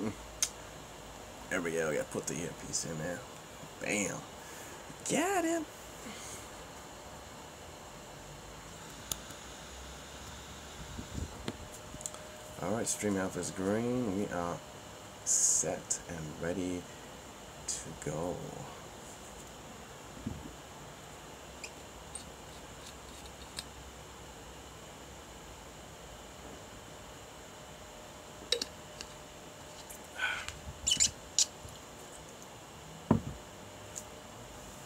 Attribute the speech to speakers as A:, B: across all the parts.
A: There we go. Gotta put the earpiece in there. Bam. Got him. Alright, stream health is green. We are set and ready to go.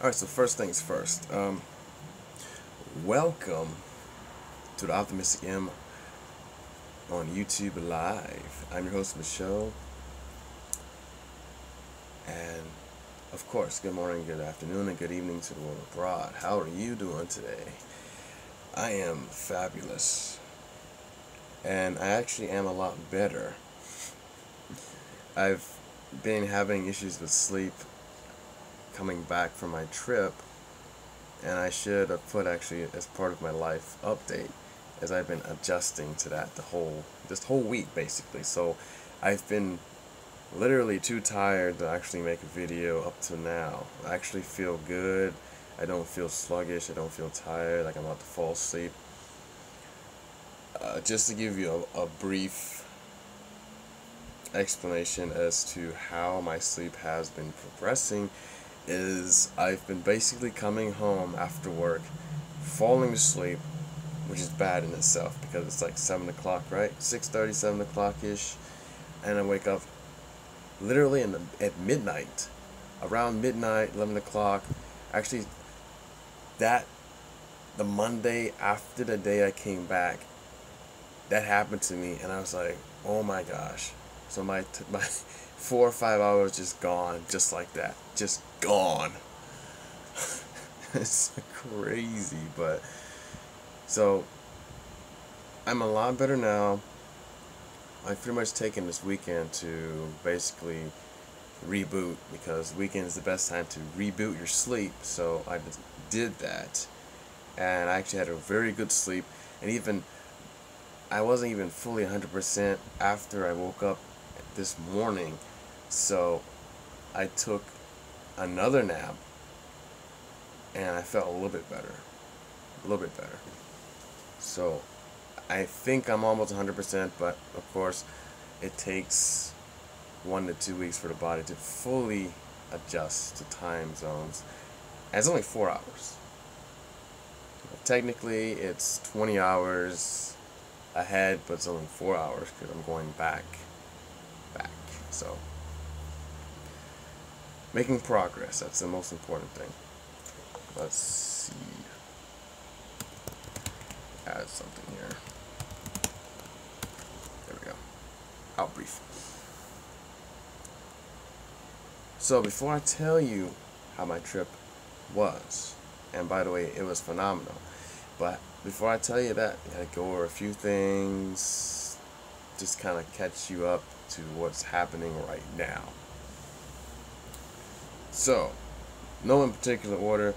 A: Alright, so first things first. Welcome to the Optimistic M on YouTube Live. I'm your host, Michelle. And, of course, good morning, good afternoon, and good evening to the world abroad. How are you doing today? I am fabulous. And I actually am a lot better. I've been having issues with sleep coming back from my trip, and I should have put actually as part of my life update, as I've been adjusting to that this whole week basically. So I've been literally too tired to actually make a video up to now. I actually feel good. I don't feel sluggish. I don't feel tired like I'm about to fall asleep. Just to give you a brief explanation as to how my sleep has been progressing, is I've been basically coming home after work, falling asleep, which is bad in itself because it's like 7 o'clock, right? 6:30, 7 o'clock-ish, and I wake up literally at midnight, around midnight, 11 o'clock. Actually, the Monday after the day I came back, that happened to me, and I was like, oh my gosh. So my 4 or 5 hours just gone, just like that, just gone. It's crazy, but so I'm a lot better now. I've pretty much taken this weekend to basically reboot, because weekend is the best time to reboot your sleep. So I just did that, and I actually had a very good sleep, and even I wasn't even fully 100% after I woke up this morning. So I took another nap, and I felt a little bit better. So I think I'm almost 100%, but of course it takes 1 to 2 weeks for the body to fully adjust to time zones. And it's only 4 hours. Technically it's 20 hours ahead, but it's only 4 hours because I'm going back. So making progress, that's the most important thing. Let's see. Add something here. There we go. Out brief. So before I tell you how my trip was, and by the way, it was phenomenal, but before I tell you that, I gotta go over a few things, just kind of catch you up to what's happening right now. So, no in particular order,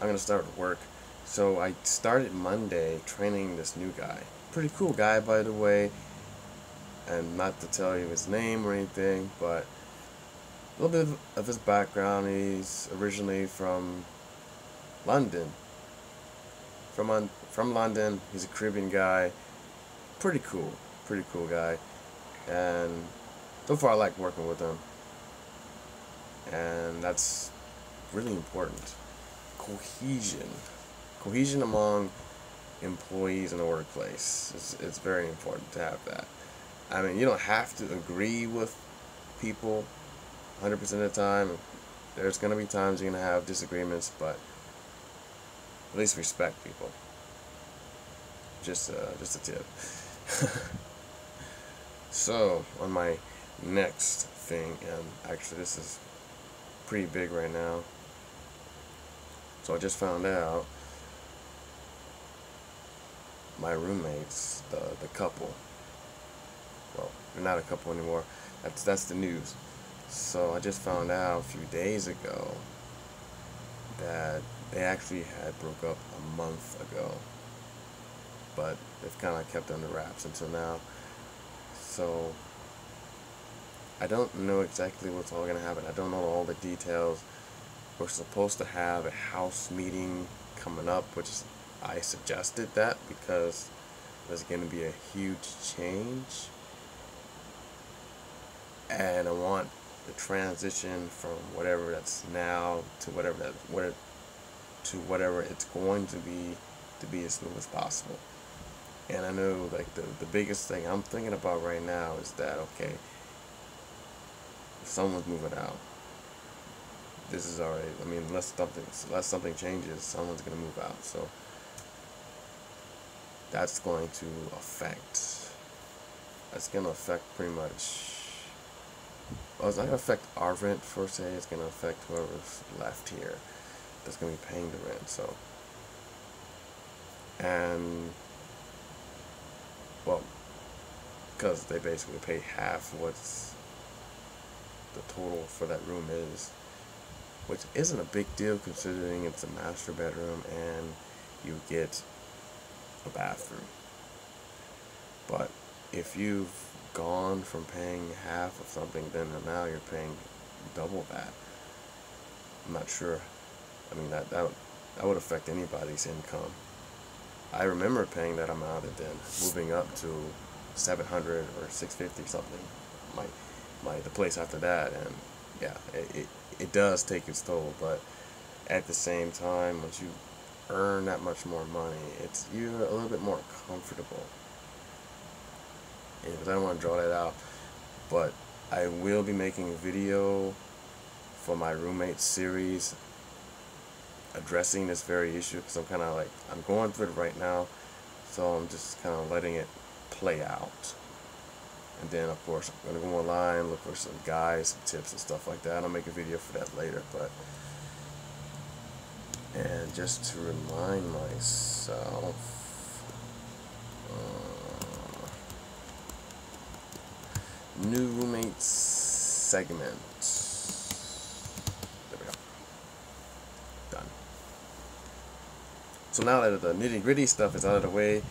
A: I'm gonna start with work. So I started Monday training this new guy. Pretty cool guy, by the way, and not to tell you his name or anything, but a little bit of his background. He's originally from London. From London. He's a Caribbean guy. Pretty cool guy, and so far I like working with him, and that's really important. Cohesion among employees in the workplace. It's very important to have that. I mean, you don't have to agree with people 100% of the time. There's going to be times you're going to have disagreements, but at least respect people. Just a tip. So, on my next thing, and actually this is pretty big right now. So I just found out my roommates, the couple, well, they're not a couple anymore. That's the news. So I just found out a few days ago that they actually had broke up a month ago, but they've kind of kept it under wraps until now. So I don't know exactly what's all gonna happen. I don't know all the details. We're supposed to have a house meeting coming up, which is, I suggested that because there's gonna be a huge change, and I want the transition from whatever that's now to whatever it's going to be as smooth as possible. And I know, like, the biggest thing I'm thinking about right now is that, okay, if someone's moving out, this is already, I mean, unless something changes, someone's gonna move out. So that's going to affect. That's gonna affect pretty much. Well, it's not gonna affect our rent per se. It's gonna affect whoever's left here that's gonna be paying the rent. So, and well, because they basically pay half what's the total for that room is, which isn't a big deal considering it's a master bedroom and you get a bathroom. But if you've gone from paying half of something, then now you're paying double that. I'm not sure. I mean, that would affect anybody's income. I remember paying that amount and then moving up to 700 or 650 something. The place after that, and yeah, it does take its toll. But at the same time, once you earn that much more money, you're a little bit more comfortable. And I don't want to draw that out, but I will be making a video for my roommate series addressing this very issue, because I'm going through it right now, so I'm just kind of letting it play out. And then, of course, I'm going to go online, look for some guides, some tips and stuff like that. I'll make a video for that later. And just to remind myself, new roommates segment. There we go. Done. So now that the nitty-gritty stuff is out of the way,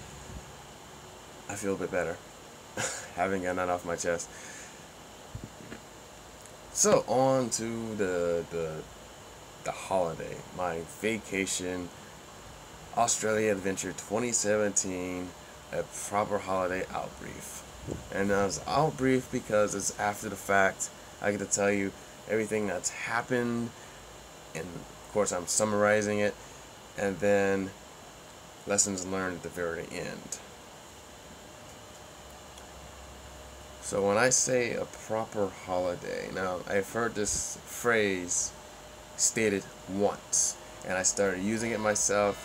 A: I feel a bit better. Having gotten that off my chest. So on to the holiday, my vacation, Australia Adventure 2017, a proper holiday outbrief. And it's outbrief because it's after the fact. I get to tell you everything that's happened, and of course I'm summarizing it, and then lessons learned at the very end. So when I say a proper holiday, now I've heard this phrase stated once, and I started using it myself.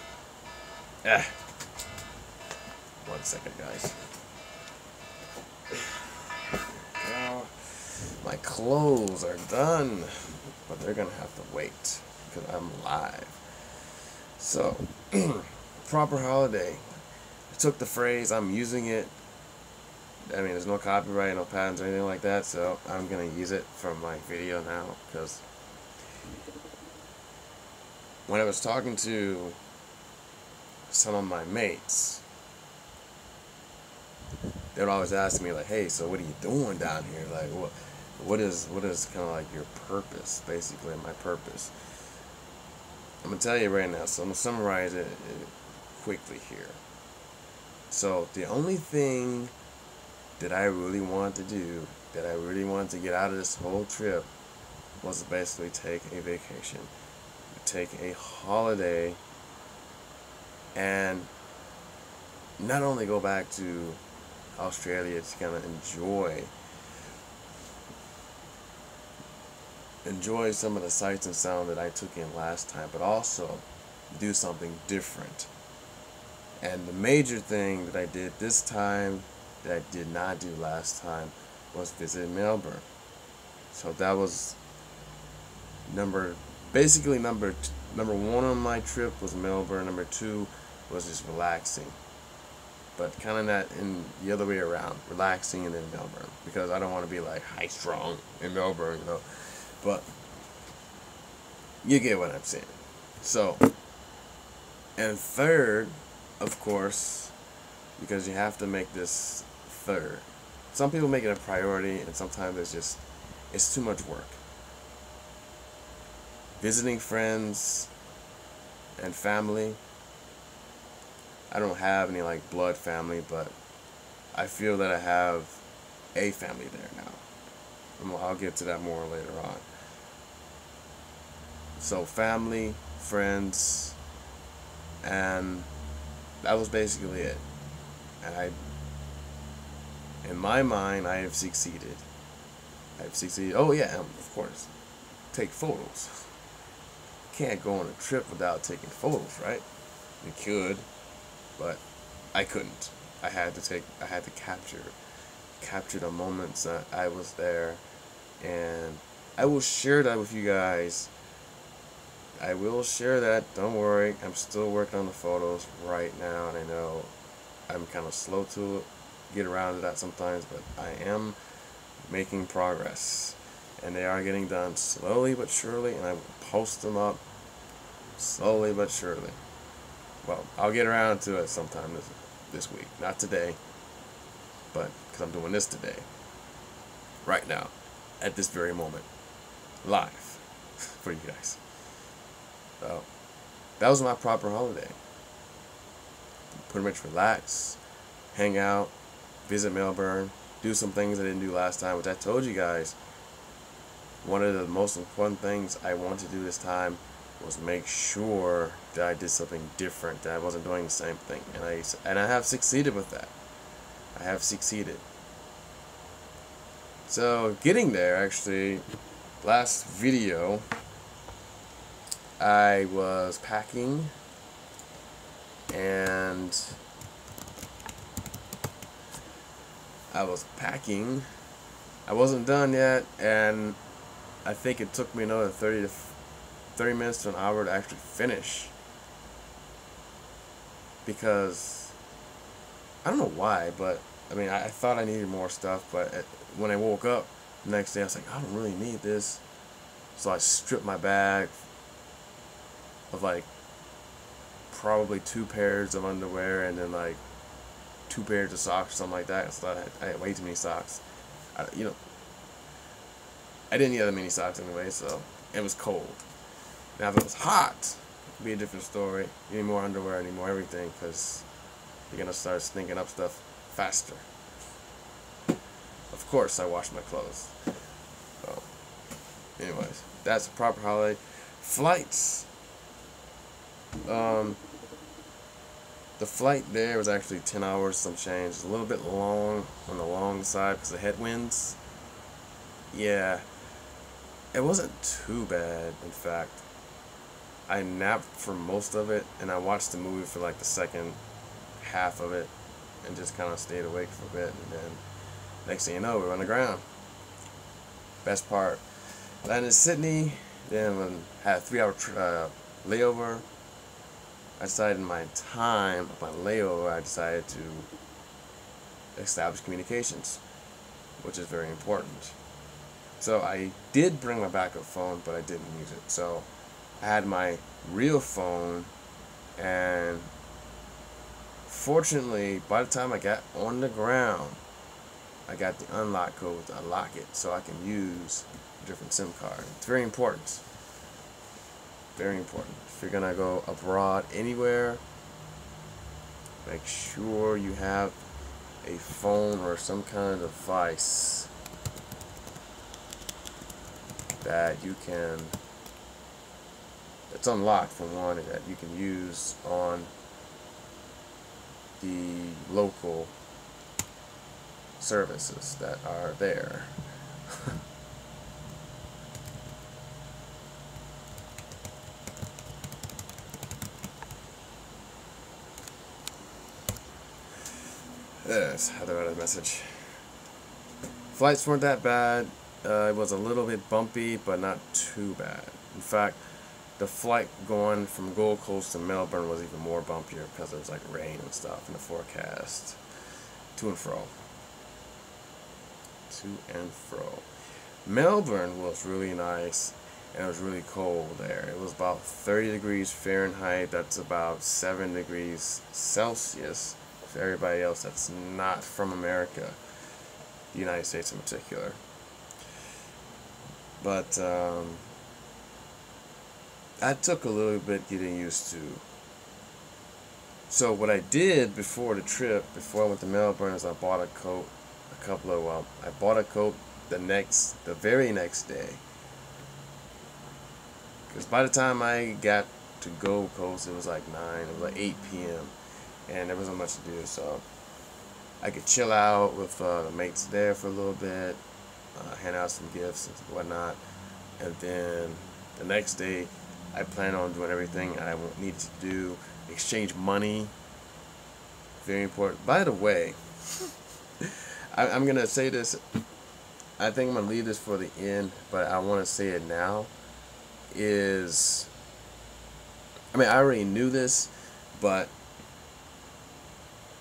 A: One second, guys. Now, my clothes are done, but they're gonna have to wait because I'm live. So, proper holiday. I took the phrase, I'm using it. I mean, there's no copyright, no patents or anything like that, so I'm gonna use it for my video now, because when I was talking to some of my mates, they would always ask me, like, hey, so what are you doing down here? Like, what is kind of like your purpose, basically, my purpose? I'm going to tell you right now, so I'm going to summarize it quickly here. So, the only thing that I really wanted to do, that I really wanted to get out of this whole trip, was to basically take a vacation, take a holiday, and not only go back to Australia to kind of enjoy some of the sights and sound that I took in last time, but also do something different. And the major thing that I did this time that I did not do last time was visit Melbourne. So that was number one on my trip was Melbourne. Number two was just relaxing. But kind of not in the other way around, relaxing and then Melbourne, because I don't want to be like high strong in Melbourne, you know. But you get what I'm saying. So, and third, of course, because you have to make this third. some people make it a priority, and sometimes it's too much work. Visiting friends and family. I don't have any like blood family, but I feel that I have a family there now. I'll get to that more later on. So family, friends, and that was basically it. And in my mind, I have succeeded. Oh yeah, of course, take photos. Can't go on a trip without taking photos, right? You could, but I couldn't. I had to capture the moments that I was there, and I will share that with you guys. I will share that. Don't worry, I'm still working on the photos right now, and I know I'm kind of slow to get around to that sometimes, but I am making progress, and they are getting done slowly but surely, and I will post them up slowly but surely. Well, I'll get around to it sometime this week, not today, but because I'm doing this today, right now, at this very moment, live for you guys. So that was my proper holiday. Pretty much relax, hang out, visit Melbourne, do some things I didn't do last time, which I told you guys. One of the most important things I want to do this time was make sure that I did something different, that I wasn't doing the same thing, and I have succeeded with that. I have succeeded. So getting there, actually, last video, I was packing, and I wasn't done yet, and I think it took me another 30 minutes to an hour to actually finish, because I don't know why, but I mean, I thought I needed more stuff, but when I woke up the next day, I was like, I don't really need this. So I stripped my bag of like probably 2 pairs of underwear, and then like 2 pairs of socks or something like that. So I had way too many socks. I didn't need that many socks anyway, so it was cold. Now if it was hot, it'd be a different story. You need more underwear, you need more everything, because you're gonna start stinking up stuff faster. Of course I washed my clothes. So anyways, that's a proper holiday. Flights. The flight there was actually 10 hours, some change. It's a little bit long on the long side because of headwinds. Yeah, it wasn't too bad. In fact, I napped for most of it, and I watched the movie for like the second half of it, and just kind of stayed awake for a bit. And then next thing you know, we were on the ground. Best part. Landed in Sydney, then had a 3-hour layover. I decided in my time of my layover, I decided to establish communications, which is very important. So I did bring my backup phone, but I didn't use it. So I had my real phone, and fortunately, by the time I got on the ground, I got the unlock code to unlock it, so I can use a different SIM card. It's very important. Very important. If you're gonna go abroad anywhere, make sure you have a phone or some kind of device that you can, it's unlocked for one, and that you can use on the local services that are there. Yes, how do I write a message? Flights weren't that bad. It was a little bit bumpy, but not too bad. In fact, the flight going from Gold Coast to Melbourne was even more bumpier because there was like rain and stuff in the forecast. To and fro. To and fro. Melbourne was really nice, and it was really cold there. It was about 30 degrees Fahrenheit. That's about 7 degrees Celsius for everybody else that's not from America. the United States in particular. But that took a little bit getting used to. So what I did before the trip, before I went to Melbourne, is I bought a coat, I bought a coat the very next day. Because by the time I got to Gold Coast, it was like 9, it was like 8 p.m. And there wasn't much to do, so I could chill out with the mates there for a little bit, hand out some gifts and whatnot. And then the next day, I plan on doing everything I need to do. Exchange money. Very important. By the way, I'm going to say this. I think I'm going to leave this for the end, but I want to say it now. I already knew this, but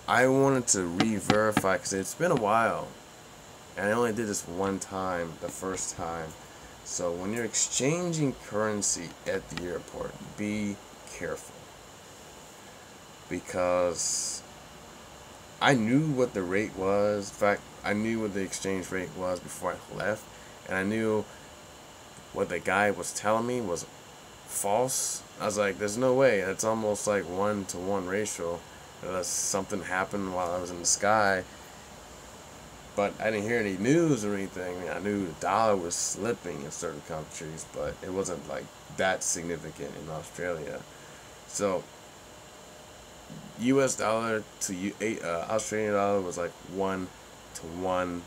A: I wanted to re-verify because it's been a while. And I only did this one time, the first time. So when you're exchanging currency at the airport, be careful. Because I knew what the rate was. In fact, I knew what the exchange rate was before I left. And I knew what the guy was telling me was false. I was like, there's no way. That's almost like 1-to-1 ratio. Unless something happened while I was in the sky. But I didn't hear any news or anything. I knew the dollar was slipping in certain countries, but it wasn't like that significant in Australia. So US dollar to Australian dollar was like 1-to-1,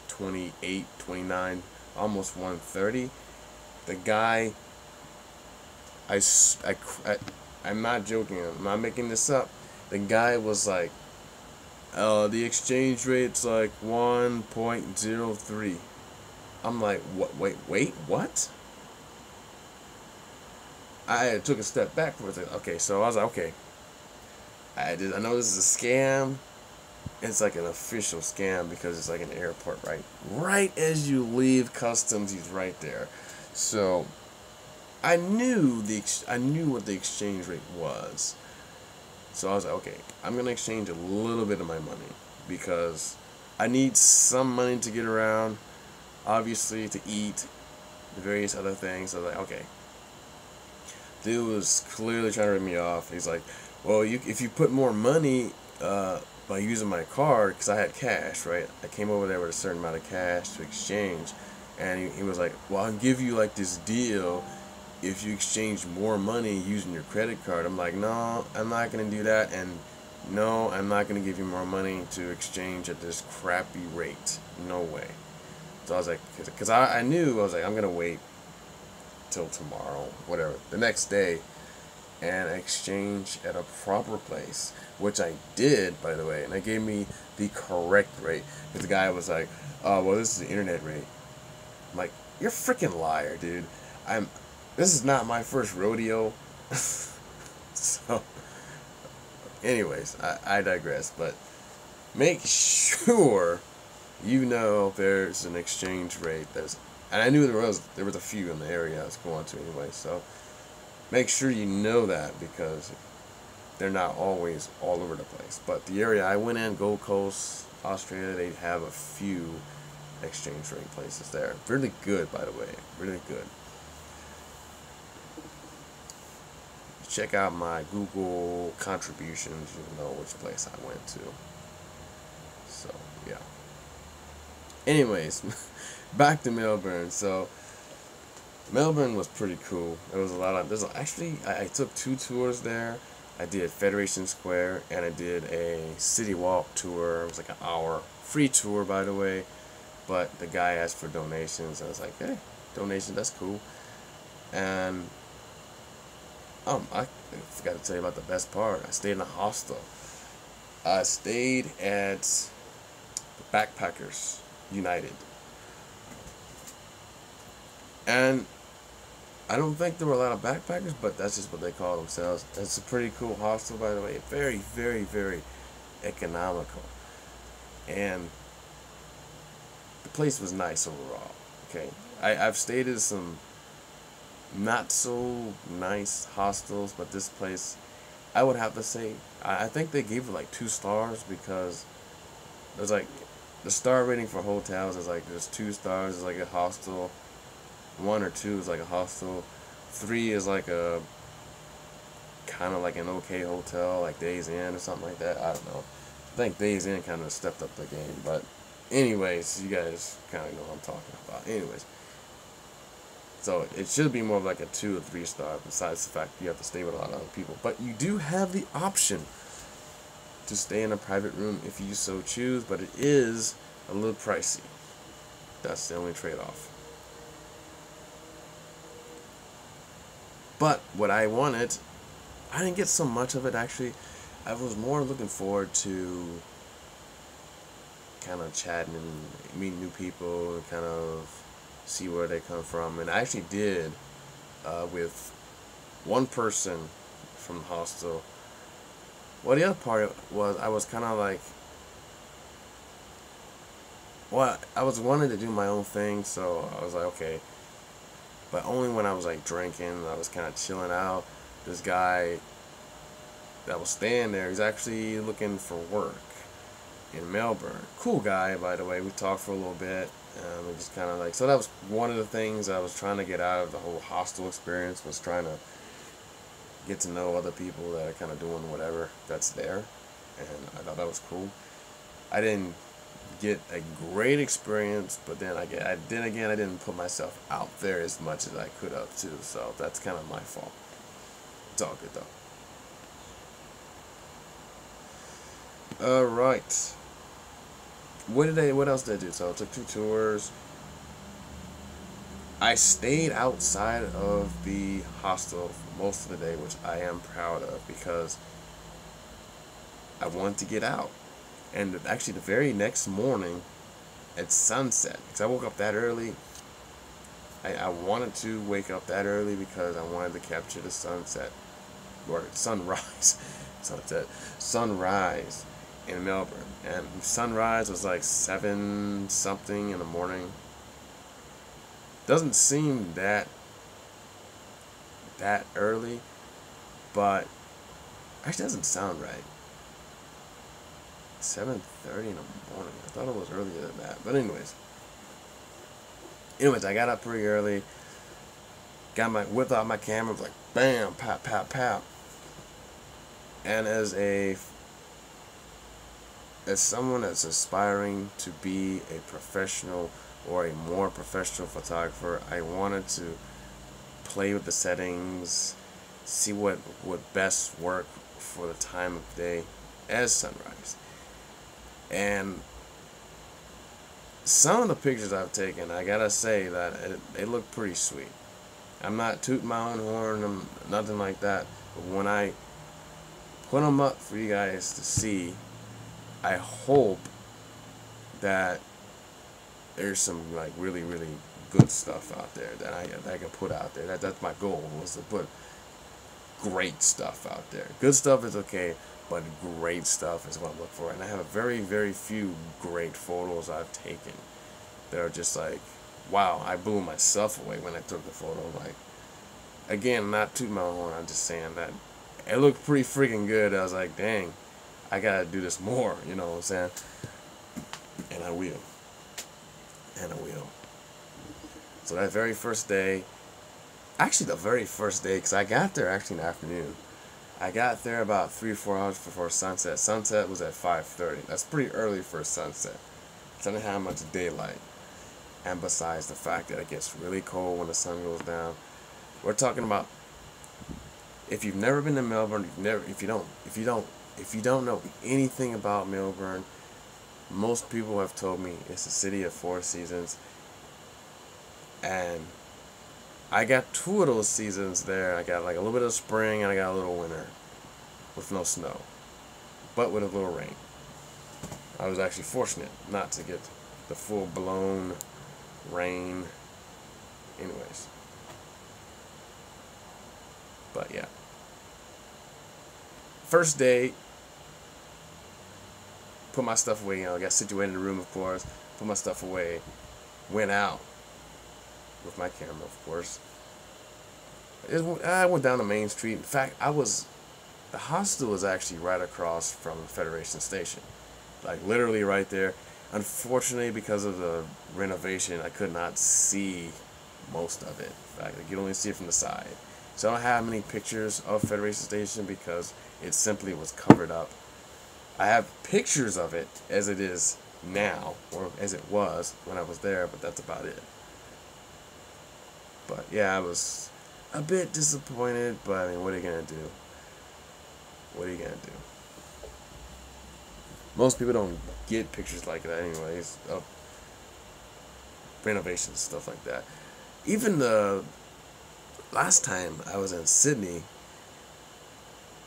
A: 28, 29, almost 130. The guy, I'm not joking, I'm not making this up. The guy was like, the exchange rate's like 1.03. I'm like, what? Wait, what? I took a step back for a second. Okay, so I was like, okay. I know this is a scam. It's like an official scam because it's like an airport, right? Right as you leave customs, he's right there. So I knew what the exchange rate was. So I was like, okay, I'm going to exchange a little bit of my money because I need some money to get around, obviously to eat, the various other things. So I was like, okay. Dude was clearly trying to rip me off. He's like, well, if you put more money by using my card, because I had cash, right? I came over there with a certain amount of cash to exchange. And he was like, well, I'll give you like this deal if you exchange more money using your credit card. I'm like, no, I'm not going to do that. And no, I'm not going to give you more money to exchange at this crappy rate. No way. So I was like, because I knew, I was like, I'm going to wait till tomorrow, whatever, the next day, and exchange at a proper place, which I did, by the way. And they gave me the correct rate. Because the guy was like, oh, well, this is the internet rate. I'm like, you're a freaking liar, dude. This is not my first rodeo. So, anyways, I digress. But make sure you know there's an exchange rate and I knew there was a few in the area I was going to anyway. So make sure you know that because they're not always all over the place. But the area I went in, Gold Coast, Australia, they have a few exchange rate places there. Really good, by the way. Really good. Check out my Google contributions. You know which place I went to. So, yeah. Anyways, back to Melbourne. So, Melbourne was pretty cool. There was a lot of... I took 2 tours there. I did Federation Square, and I did a City Walk tour. It was like an hour. Free tour, by the way. But the guy asked for donations. I was like, hey, donation, that's cool. And... I forgot to tell you about the best part. I stayed in a hostel. I stayed at the Backpackers United. And I don't think there were a lot of backpackers, but that's just what they call themselves. It's a pretty cool hostel, by the way. Very, very, very economical. And the place was nice overall. Okay, I've stayed in some not so nice hostels, but this place, I would have to say, I think they gave it like 2 stars because it was like the star rating for hotels is like there's 2 stars is like a hostel, 1 or 2 is like a hostel, 3 is like a kind of like an okay hotel, like Days Inn or something like that. I don't know. I think Days Inn kind of stepped up the game, but anyways, you guys kind of know what I'm talking about. Anyways, so it should be more of like a 2 or 3 star. Besides the fact you have to stay with a lot of other people, but you do have the option to stay in a private room if you so choose, but it is a little pricey. That's the only trade-off. But what I wanted, I didn't get so much of it actually. I was more looking forward to kind of chatting and meeting new people and kind of see where they come from. And I actually did with one person from the hostel. Well, the other part was I was kind of like, well, I was wanting to do my own thing, so I was like, okay. But only when I was like drinking, I was kind of chilling out. This guy that was staying there, he's actually looking for work in Melbourne. Cool guy, by the way. We talked for a little bit. We just kind of like, so that was one of the things I was trying to get out of the whole hostel experience, was trying to get to know other people that are kind of doing whatever that's there, and I thought that was cool. I didn't get a great experience, but then I didn't put myself out there as much as I could have too, so that's kind of my fault. It's all good though. All right. What else did I do? So I took 2 tours. I stayed outside of the hostel for most of the day, which I am proud of because I wanted to get out. And actually, the very next morning at sunset, because I woke up that early, I wanted to wake up that early because I wanted to capture the sunset, or sunrise, sunrise in Melbourne. And sunrise was like 7 something in the morning. Doesn't seem that early, but actually doesn't sound right. 7:30 in the morning. I thought it was earlier than that. But anyways, I got up pretty early. Whipped out my camera, was like bam, pop, pop, pop. And as someone that's aspiring to be a professional or a more professional photographer, I wanted to play with the settings, see what would best work for the time of day as sunrise. And some of the pictures I've taken, I gotta say that they look pretty sweet. I'm not tooting my own horn, nothing like that, but when I put them up for you guys to see, I hope that there's some like really, really good stuff out there that I can put out there. That's my goal, was to put great stuff out there. Good stuff is okay, but great stuff is what I'm looking for. And I have very, very few great photos I've taken that are just like, wow, I blew myself away when I took the photo. Like, again, not tooting my own horn, I'm just saying that it looked pretty freaking good. I was like, dang, I gotta do this more, you know what I'm saying? And I will. And I will. So that very first day, actually the very first day, because I got there actually in the afternoon. I got there about 3 or 4 hours before sunset. Sunset was at 5:30. That's pretty early for a sunset. So I didn't have much daylight. And besides the fact that it gets really cold when the sun goes down, we're talking about, if you've never been to Melbourne, if you don't know anything about Melbourne, most people have told me it's a city of 4 seasons, and I got 2 of those seasons there. I got like a little bit of spring and I got a little winter with no snow, but with a little rain. I was actually fortunate not to get the full-blown rain. Anyways, but yeah, first day, put my stuff away, I got situated in the room, of course, put my stuff away, went out with my camera, of course. I went down the main street. In fact, the hostel was actually right across from Federation Station, like literally right there. Unfortunately, because of the renovation, I could not see most of it. In fact, I could only see it from the side. So I don't have many pictures of Federation Station because it simply was covered up. I have pictures of it as it is now, or as it was when I was there, but that's about it. But yeah, I was a bit disappointed, but I mean, what are you gonna do? What are you gonna do? Most people don't get pictures like that anyways, of renovations, stuff like that. Even the last time I was in Sydney,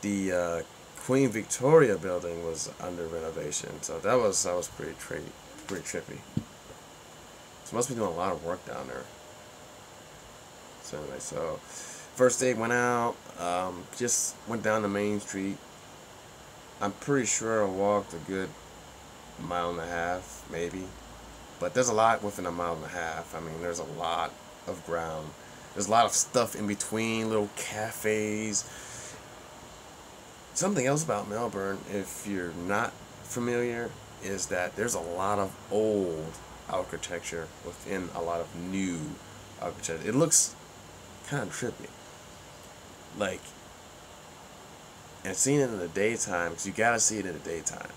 A: the Queen Victoria building was under renovation, so that was pretty trippy. So must be doing a lot of work down there. So anyway, so first day went out, just went down the main street. I'm pretty sure I walked a good mile and a half, maybe. But there's a lot within a mile and a half. I mean, there's a lot of ground. There's a lot of stuff in between, little cafes. Something else about Melbourne, if you're not familiar, is that there's a lot of old architecture within a lot of new architecture. It looks kind of trippy. Like, and seeing it in the daytime, because you gotta see it in the daytime.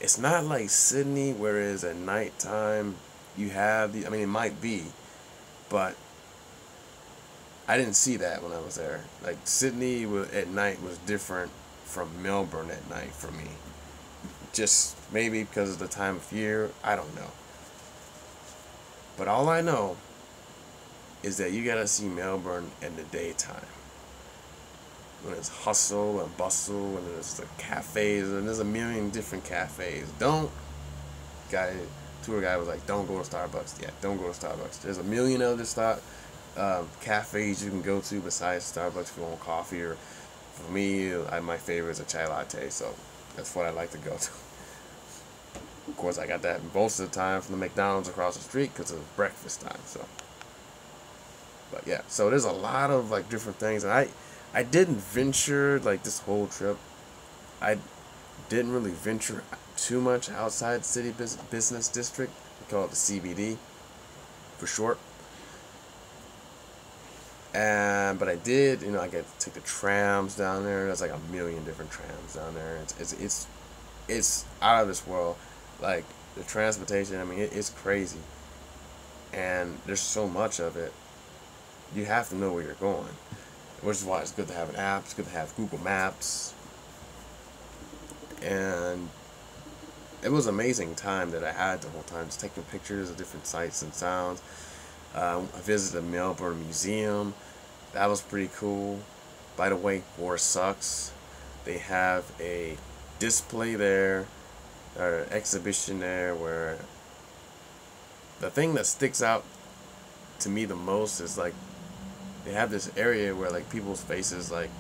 A: It's not like Sydney, whereas at nighttime you have the. I mean, it might be, but I didn't see that when I was there. Like Sydney at night was different from Melbourne at night for me. Just maybe because of the time of year, I don't know. But all I know is that you gotta see Melbourne in the daytime. When it's hustle and bustle and there's the cafes and there's a million different cafes. Tour guy was like, don't go to Starbucks. Yeah, don't go to Starbucks. There's a million other cafes you can go to besides Starbucks if you want coffee. Or for me, my favorite is a chai latte, so that's what I like to go to. Of course, I got that most of the time from the McDonald's across the street because it's breakfast time. So, but yeah, so there's a lot of like different things, and I didn't venture like this whole trip. I didn't really venture too much outside the city business district. We call it the CBD for short. But I did, I get to take the trams down there. There's like a million different trams down there. It's out of this world. Like the transportation, I mean, it's crazy. And there's so much of it. You have to know where you're going. Which is why it's good to have an app. It's good to have Google Maps. And it was an amazing time that I had the whole time, just taking pictures of different sights and sounds. I visited the Melbourne Museum. That was pretty cool. By the way, war sucks. They have a display there, or an exhibition there, where the thing that sticks out to me the most is like they have this area where like people's faces, like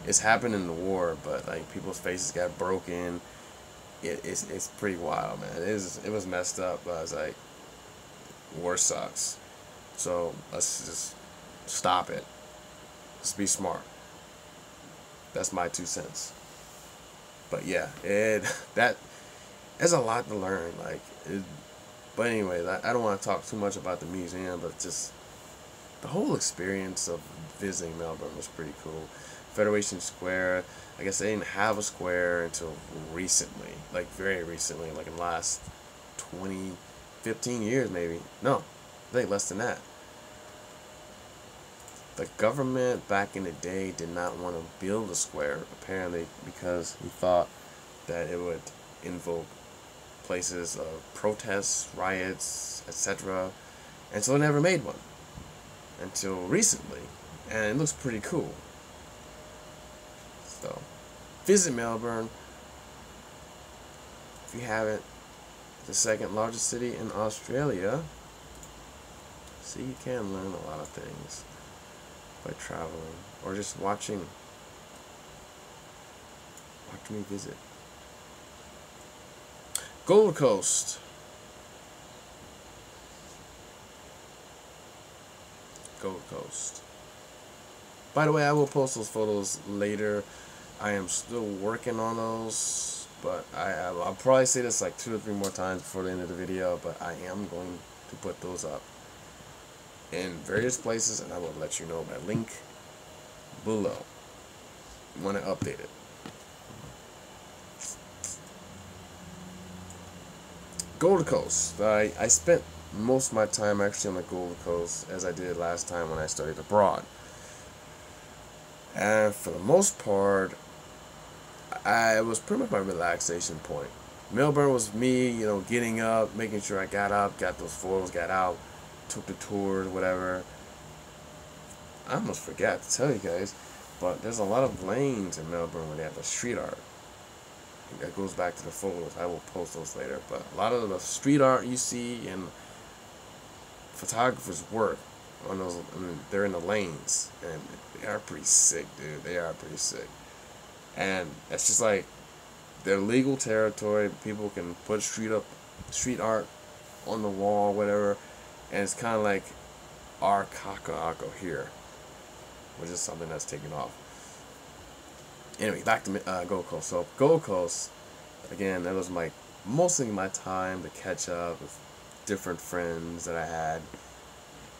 A: it's happened in the war, but like people's faces got broken. It's pretty wild, man. It was messed up, but I was like, war sucks. So let's just stop it. Let's be smart. That's my 2 cents. But yeah, there's a lot to learn. But anyway, I don't want to talk too much about the museum, but just the whole experience of visiting Melbourne was pretty cool. Federation Square, I guess they didn't have a square until recently, like very recently, like in the last 15 years maybe. No, I think less than that. The government back in the day did not want to build a square, apparently, because we thought that it would invoke places of protests, riots, etc. And so they never made one until recently, and it looks pretty cool. So, visit Melbourne if you haven't. The second largest city in Australia. So you can learn a lot of things by traveling or just watching me visit. Gold Coast. Gold Coast. By the way, I will post those photos later. I am still working on those. but I'll probably say this like 2 or 3 more times before the end of the video, but I am going to put those up in various places, and I will let you know by link below. You want to update it. Gold Coast. I spent most of my time actually on the Gold Coast, as I did last time when I studied abroad. And for the most part, it was pretty much my relaxation point. Melbourne was me, you know, getting up, making sure I got up, got those photos, got out, took the tours, whatever. I almost forgot to tell you guys, but there's a lot of lanes in Melbourne where they have the street art. That goes back to the photos. I will post those later. But a lot of the street art you see in photographers' work on those, I mean, they're in the lanes, and they are pretty sick, dude. They are pretty sick, and it's just like they're legal territory. People can put street art on the wall, whatever, and it's kind of like our Kaka'ako here, which is something that's taken off. Anyway, back to Gold Coast. So Gold Coast, again, that was mostly my time to catch up with different friends that I had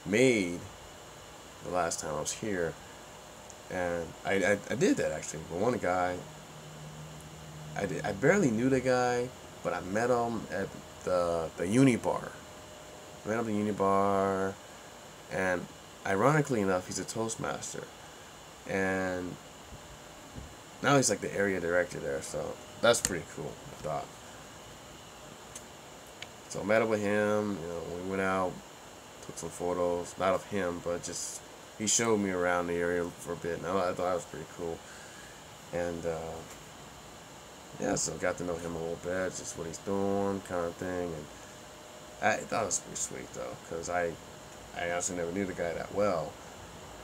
A: made the last time I was here, and I did that actually. But one guy, I barely knew the guy, but I met him at the uni bar. I met him at the uni bar, and ironically enough, he's a Toastmaster, and now he's like the area director there, so that's pretty cool, I thought. So I met up with him, you know, we went out, took some photos, not of him, but just, he showed me around the area for a bit, and I thought that was pretty cool. And, yeah, so got to know him a little bit, just what he's doing, kind of thing, and I thought it was pretty sweet, though, because I honestly never knew the guy that well.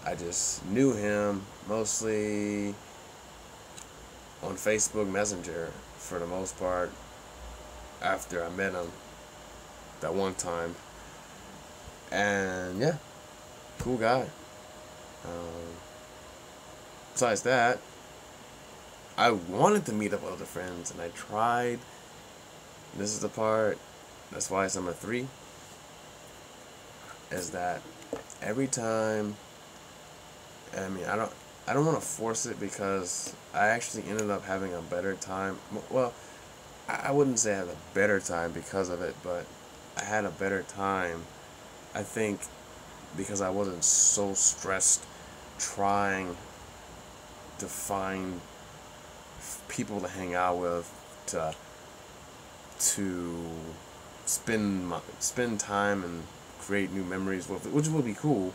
A: I just knew him mostly on Facebook Messenger for the most part after I met him that one time, and yeah, cool guy. Besides that, I wanted to meet up with other friends, and I tried. This is the part, that's why it's number 3, is that every time, I mean, I don't want to force it, because I actually ended up having a better time. Well, I wouldn't say I had a better time because of it, but I had a better time, I think, because I wasn't so stressed trying to find people to hang out with, to spend time and create new memories with, which would be cool,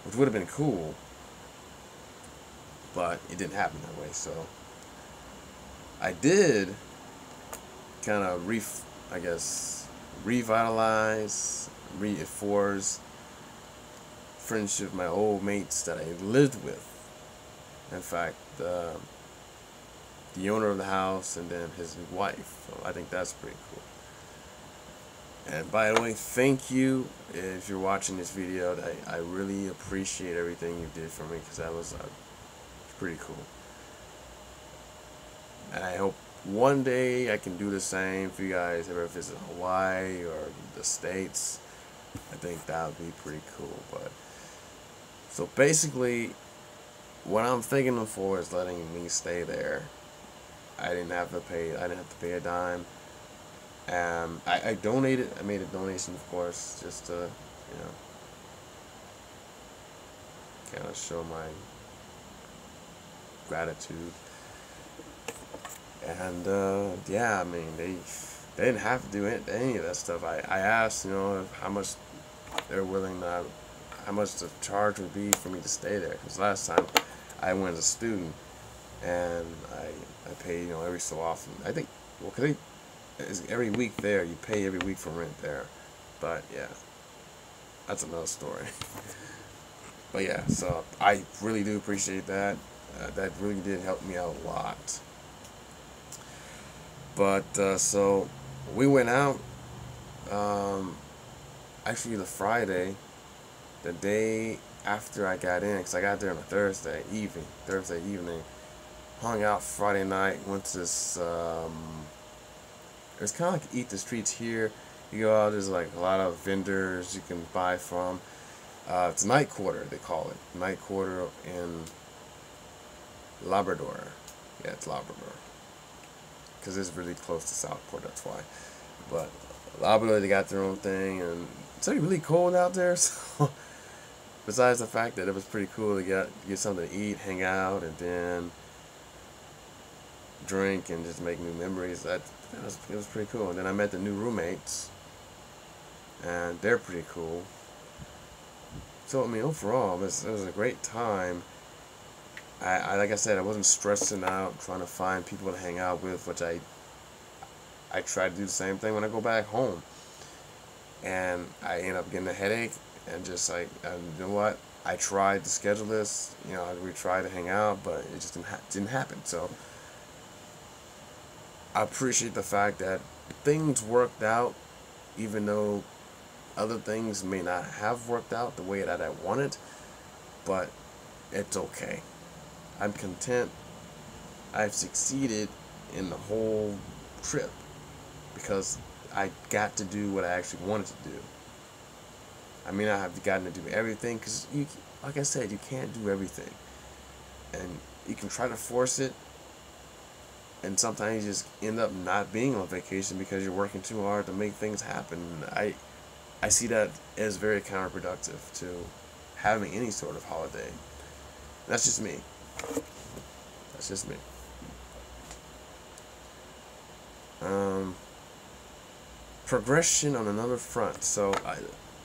A: which would have been cool. But it didn't happen that way, so I did kind of revitalize, reinforce friendship with my old mates that I lived with. In fact, the owner of the house and then his wife. So I think that's pretty cool. And by the way, thank you if you're watching this video. I really appreciate everything you did for me, because that was pretty cool. And I hope one day I can do the same if you guys ever visit Hawaii or the States. I think that would be pretty cool. But so basically, what I'm thinking of for is letting me stay there. I didn't have to pay a dime. I donated. I made a donation, of course, just to, you know, kind of show my gratitude. And yeah, I mean, they didn't have to do any of that stuff. I asked, you know, how much they're willing to, how much the charge would be for me to stay there. Because last time I went as a student, and I pay, you know, every so often. I think, well, cause every week there, you pay every week for rent there. But yeah, that's another story. But yeah, so I really do appreciate that. That really did help me out a lot. But so we went out. Actually, the Friday, the day after I got in, because I got there on a Thursday evening. Hung out Friday night. Went to this It's kind of like Eat the Streets here. You go out, there's like a lot of vendors you can buy from. It's night quarter, they call it. Night quarter in Labrador. Yeah, it's Labrador. Because it's really close to Southport, that's why. But Labrador, they got their own thing, and it's like really cold out there, so besides the fact that it was pretty cool to get something to eat, hang out, and then drink and just make new memories, it was pretty cool. And then I met the new roommates, and they're pretty cool. So, I mean, overall, it was a great time. Like I said, I wasn't stressing out trying to find people to hang out with, which I try to do the same thing when I go back home. And I end up getting a headache, and just like, you know what? I tried to schedule this, we tried to hang out, but it just didn't happen. So I appreciate the fact that things worked out, even though other things may not have worked out the way that I wanted, but it's okay. I'm content. I've succeeded in the whole trip because I got to do what I actually wanted to do. I mean, I have gotten to do everything because, like I said, you can't do everything. And you can try to force it, and sometimes you just end up not being on vacation because you're working too hard to make things happen. I see that as very counterproductive to having any sort of holiday. That's just me. That's just me. Progression on another front. So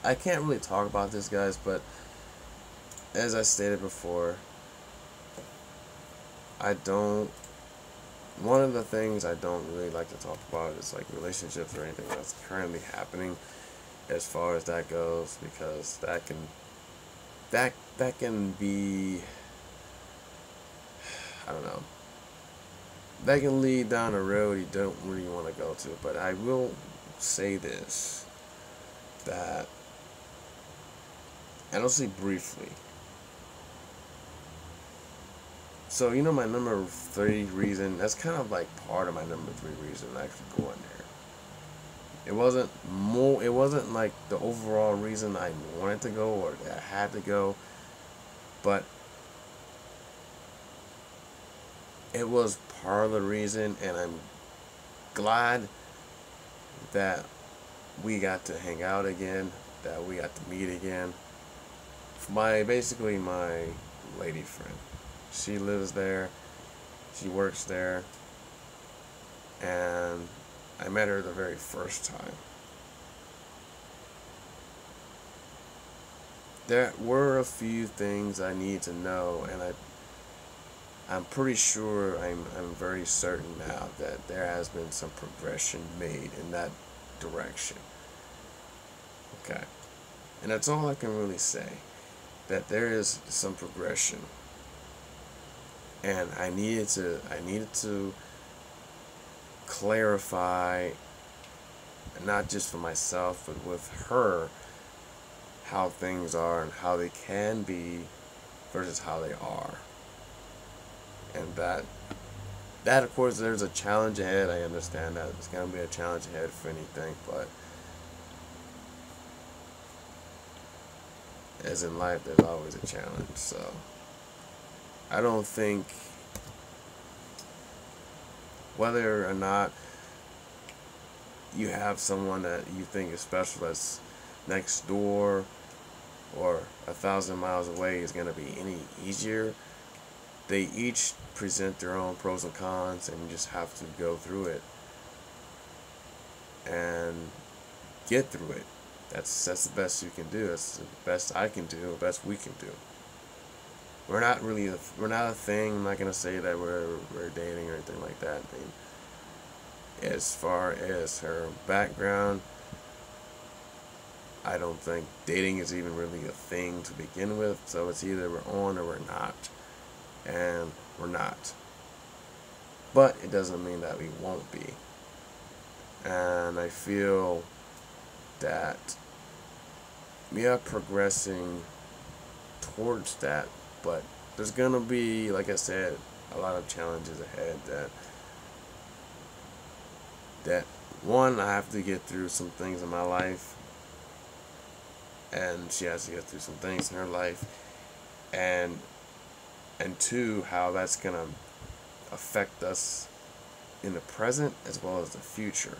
A: I can't really talk about this, guys, but as I stated before, one of the things I don't really like to talk about is like relationships or anything that's currently happening as far as that goes, because that can be, I don't know, that can lead down a road you don't really want to go to. But I will say this, that, and I'll say briefly. So, my number 3 reason, that's kind of like part of my number 3 reason actually going there. It wasn't like the overall reason I wanted to go or that I had to go, but it was part of the reason, and I'm glad that we got to hang out again, that we got to meet again. Basically my lady friend. She lives there, she works there, and I met her the very first time. There were a few things I need to know, and I'm pretty sure, I'm very certain now that there has been some progression made in that direction. Okay. And that's all I can really say. That there is some progression. And I needed to clarify, not just for myself, but with her, how things are and how they can be versus how they are. And that of course, there's a challenge ahead. I understand that it's going to be a challenge ahead for anything, but as in life, there's always a challenge. So I don't think, whether or not you have someone that you think is special that's next door or 1,000 miles away, is going to be any easier. They each present their own pros and cons, and you just have to go through it and get through it. That's the best you can do. That's the best I can do, the best we can do. We're not a thing. I'm not gonna say that we're dating or anything like that. I mean, as far as her background, I don't think dating is even really a thing to begin with. So it's either we're on or we're not, and we're not. But it doesn't mean that we won't be. And I feel that we are progressing towards that. But there's gonna be, like I said, a lot of challenges ahead that one, I have to get through some things in my life, and she has to get through some things in her life, and two, how that's gonna affect us in the present as well as the future.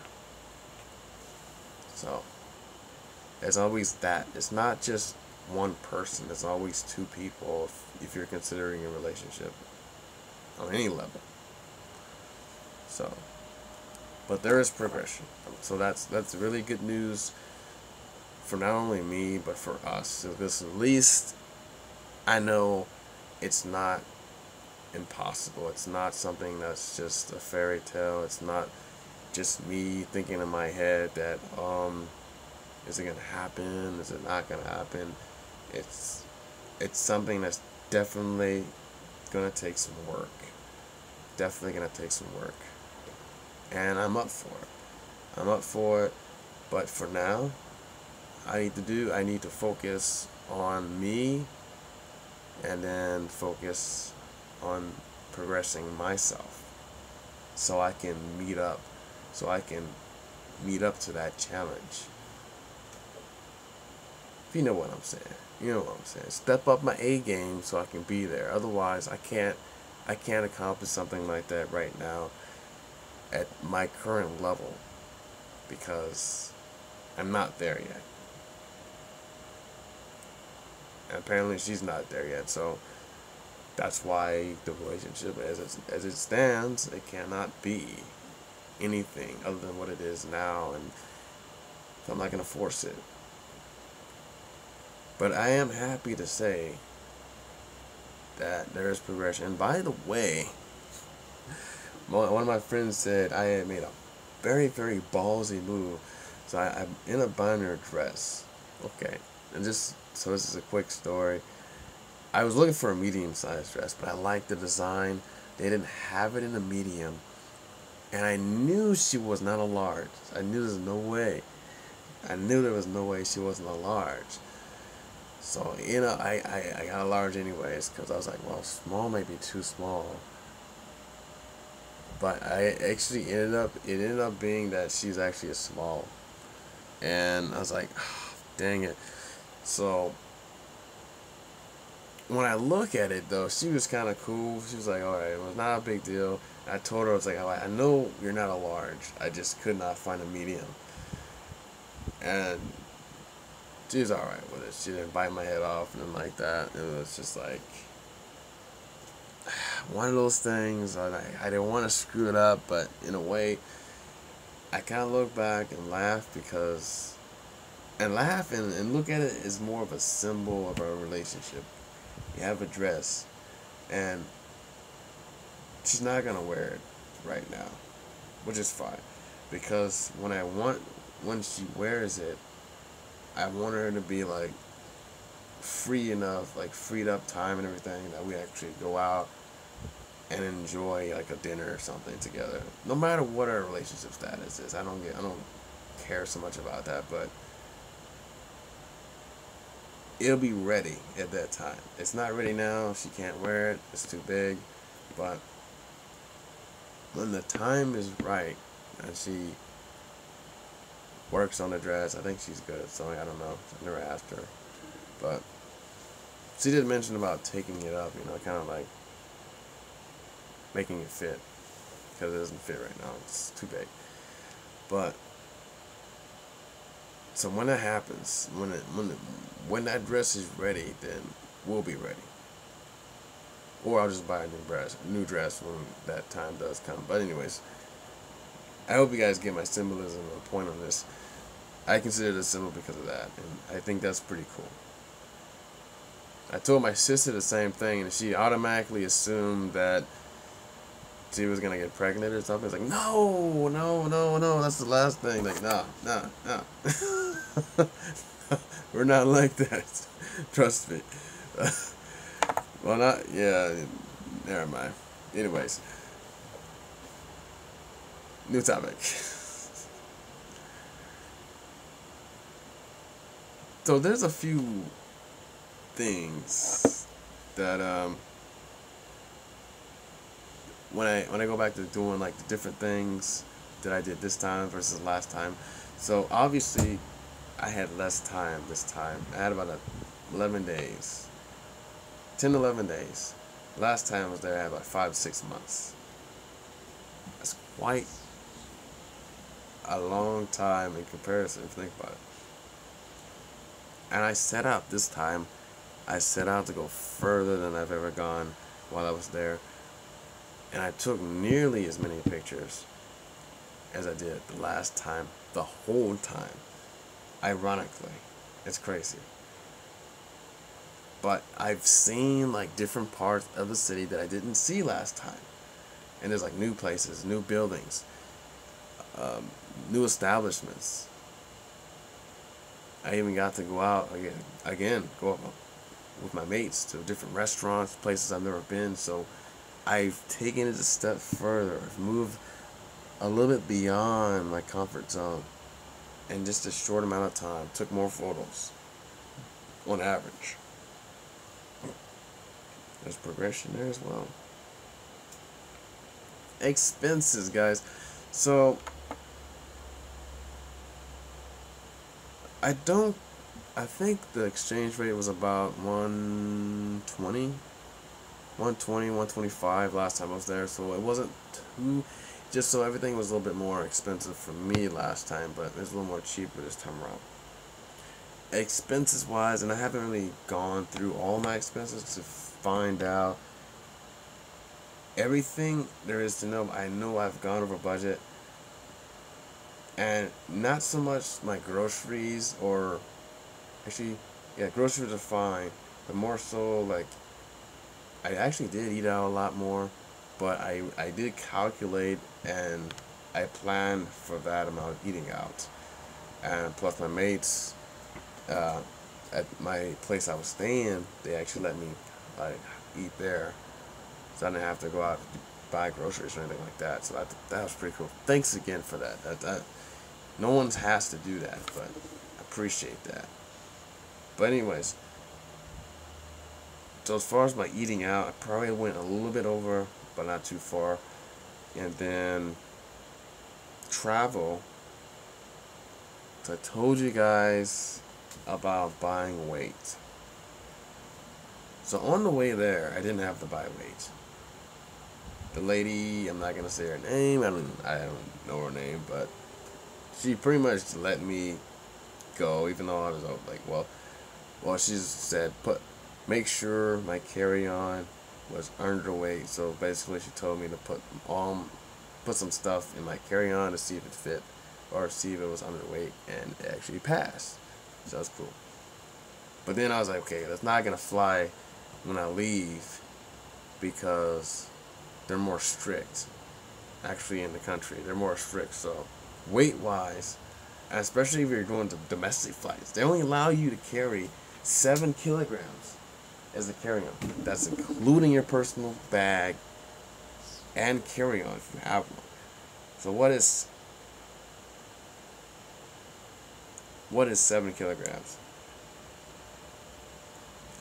A: So there's always that. It's not just one person. It's always two people if you're considering a relationship on any level. So, but there is progression. So that's really good news for not only me but for us. Because at least I know it's not impossible. It's not something that's just a fairy tale. It's not just me thinking in my head that is it gonna happen? Is it not gonna happen? It's something that's definitely gonna take some work. Definitely gonna take some work. And I'm up for it. I'm up for it. But for now, I need to focus on me, and then focus on progressing myself so I can meet up to that challenge. If you know what I'm saying. You know what I'm saying. Step up my A game so I can be there. Otherwise, I can't accomplish something like that right now at my current level because I'm not there yet. And apparently she's not there yet, so that's why the relationship as it stands, it cannot be anything other than what it is now, and I'm not going to force it. But I am happy to say that there is progression. And by the way, one of my friends said I had made a very, very ballsy move. So I ended up buying her a dress. Okay. And so this is a quick story. I was looking for a medium-sized dress, but I liked the design. They didn't have it in a medium. And I knew she was not a large. I knew there was no way. I knew there was no way she wasn't a large. So, I got a large anyways, because I was like, well, small may be too small. But it ended up being that she's actually a small. And I was like, oh, dang it. So, when I look at it, though, she was kind of cool. She was like, alright, it was not a big deal. I told her, I was like, I know you're not a large. I just could not find a medium. And she was alright with it. She didn't bite my head off and nothing like that. It was just like one of those things. I didn't want to screw it up, but in a way, I kind of look back and laugh and look at it as more of a symbol of our relationship. You have a dress, and she's not gonna wear it right now, which is fine, because when she wears it, I want her to be like free enough, like freed up time and everything, that we actually go out and enjoy like a dinner or something together. No matter what our relationship status is, I don't care so much about that, but it'll be ready at that time. It's not ready now. She can't wear it. It's too big. But when the time is right and she works on the dress, I think she's good at sewing. I don't know. I've never asked her. But she did mention about taking it up, kind of like making it fit. Because it doesn't fit right now. It's too big. But so when that happens, when that dress is ready, then we'll be ready. Or I'll just buy a new dress when that time does come. But anyways, I hope you guys get my symbolism or point on this. I consider it a symbol because of that, and I think that's pretty cool. I told my sister the same thing, and she automatically assumed that she was gonna get pregnant or something. It's like, no, that's the last thing. Like, no. We're not like that. Trust me. Well, never mind. Anyways, new topic. So there's a few things that when I go back to doing like the different things that I did this time versus last time. So obviously I had less time this time. I had about 11 days. 10 to 11 days. Last time I was there I had about 5 to 6 months. That's quite a long time in comparison if you think about it. And I set out this time, I set out to go further than I've ever gone while I was there. And I took nearly as many pictures as I did the last time, the whole time. Ironically, it's crazy. But I've seen like different parts of the city that I didn't see last time. And there's like new places, new buildings, new establishments. I even got to go out go out with my mates to different restaurants, places I've never been. So I've taken it a step further. I've moved a little bit beyond my comfort zone in just a short amount of time. Took more photos on average. There's progression there as well. Expenses, guys. So I think the exchange rate was about 120, 125 last time I was there, so it wasn't too, just so everything was a little bit more expensive for me last time, but it was a little more cheaper this time around. Expenses wise, and I haven't really gone through all my expenses to find out everything there is to know. I know I've gone over budget, and not so much my groceries, or actually, yeah, groceries are fine, but more so like I actually did eat out a lot more, but I did calculate and I planned for that amount of eating out, and plus my mates at my place I was staying, they actually let me like eat there, so I didn't have to go out and buy groceries or anything like that. So that was pretty cool. Thanks again for that. No one has to do that, but I appreciate that. But anyways, so as far as my eating out, I probably went a little bit over, but not too far. And then travel. So I told you guys about buying weight. So on the way there, I didn't have to buy weight. The lady, I'm not gonna say her name. I don't know her name, but she pretty much let me go, even though I was like, well, she said make sure my carry-on was underweight. So basically, she told me to put some stuff in my carry-on to see if it fit, or see if it was underweight, and it actually passed. So that's cool. But then I was like, okay, that's not gonna fly when I leave, because they're more strict. Actually, in the country, they're more strict. So weight-wise, and especially if you're going to domestic flights, they only allow you to carry 7 kilograms as a carry-on. That's including your personal bag and carry-on if you have one. So what is 7 kilograms?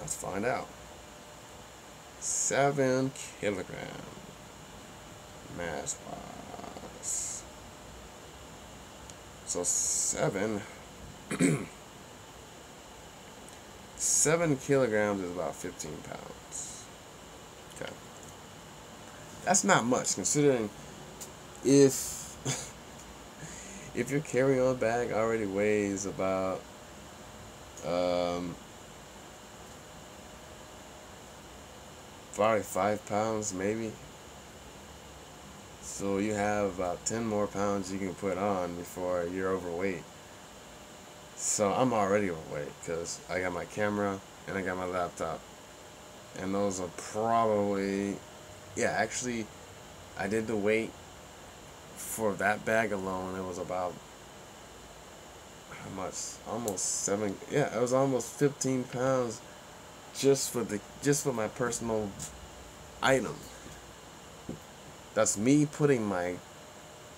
A: Let's find out. 7 kilograms mass wise. So 7 kilograms is about 15 pounds. Okay. That's not much, considering if your carry-on bag already weighs about probably 5 pounds maybe. So you have about 10 more pounds you can put on before you're overweight. So I'm already overweight because I got my camera and I got my laptop. And those are probably, yeah, actually, I did the weight for that bag alone. It was about, how much? Almost 7, yeah, it was almost 15 pounds just for my personal item. That's me putting my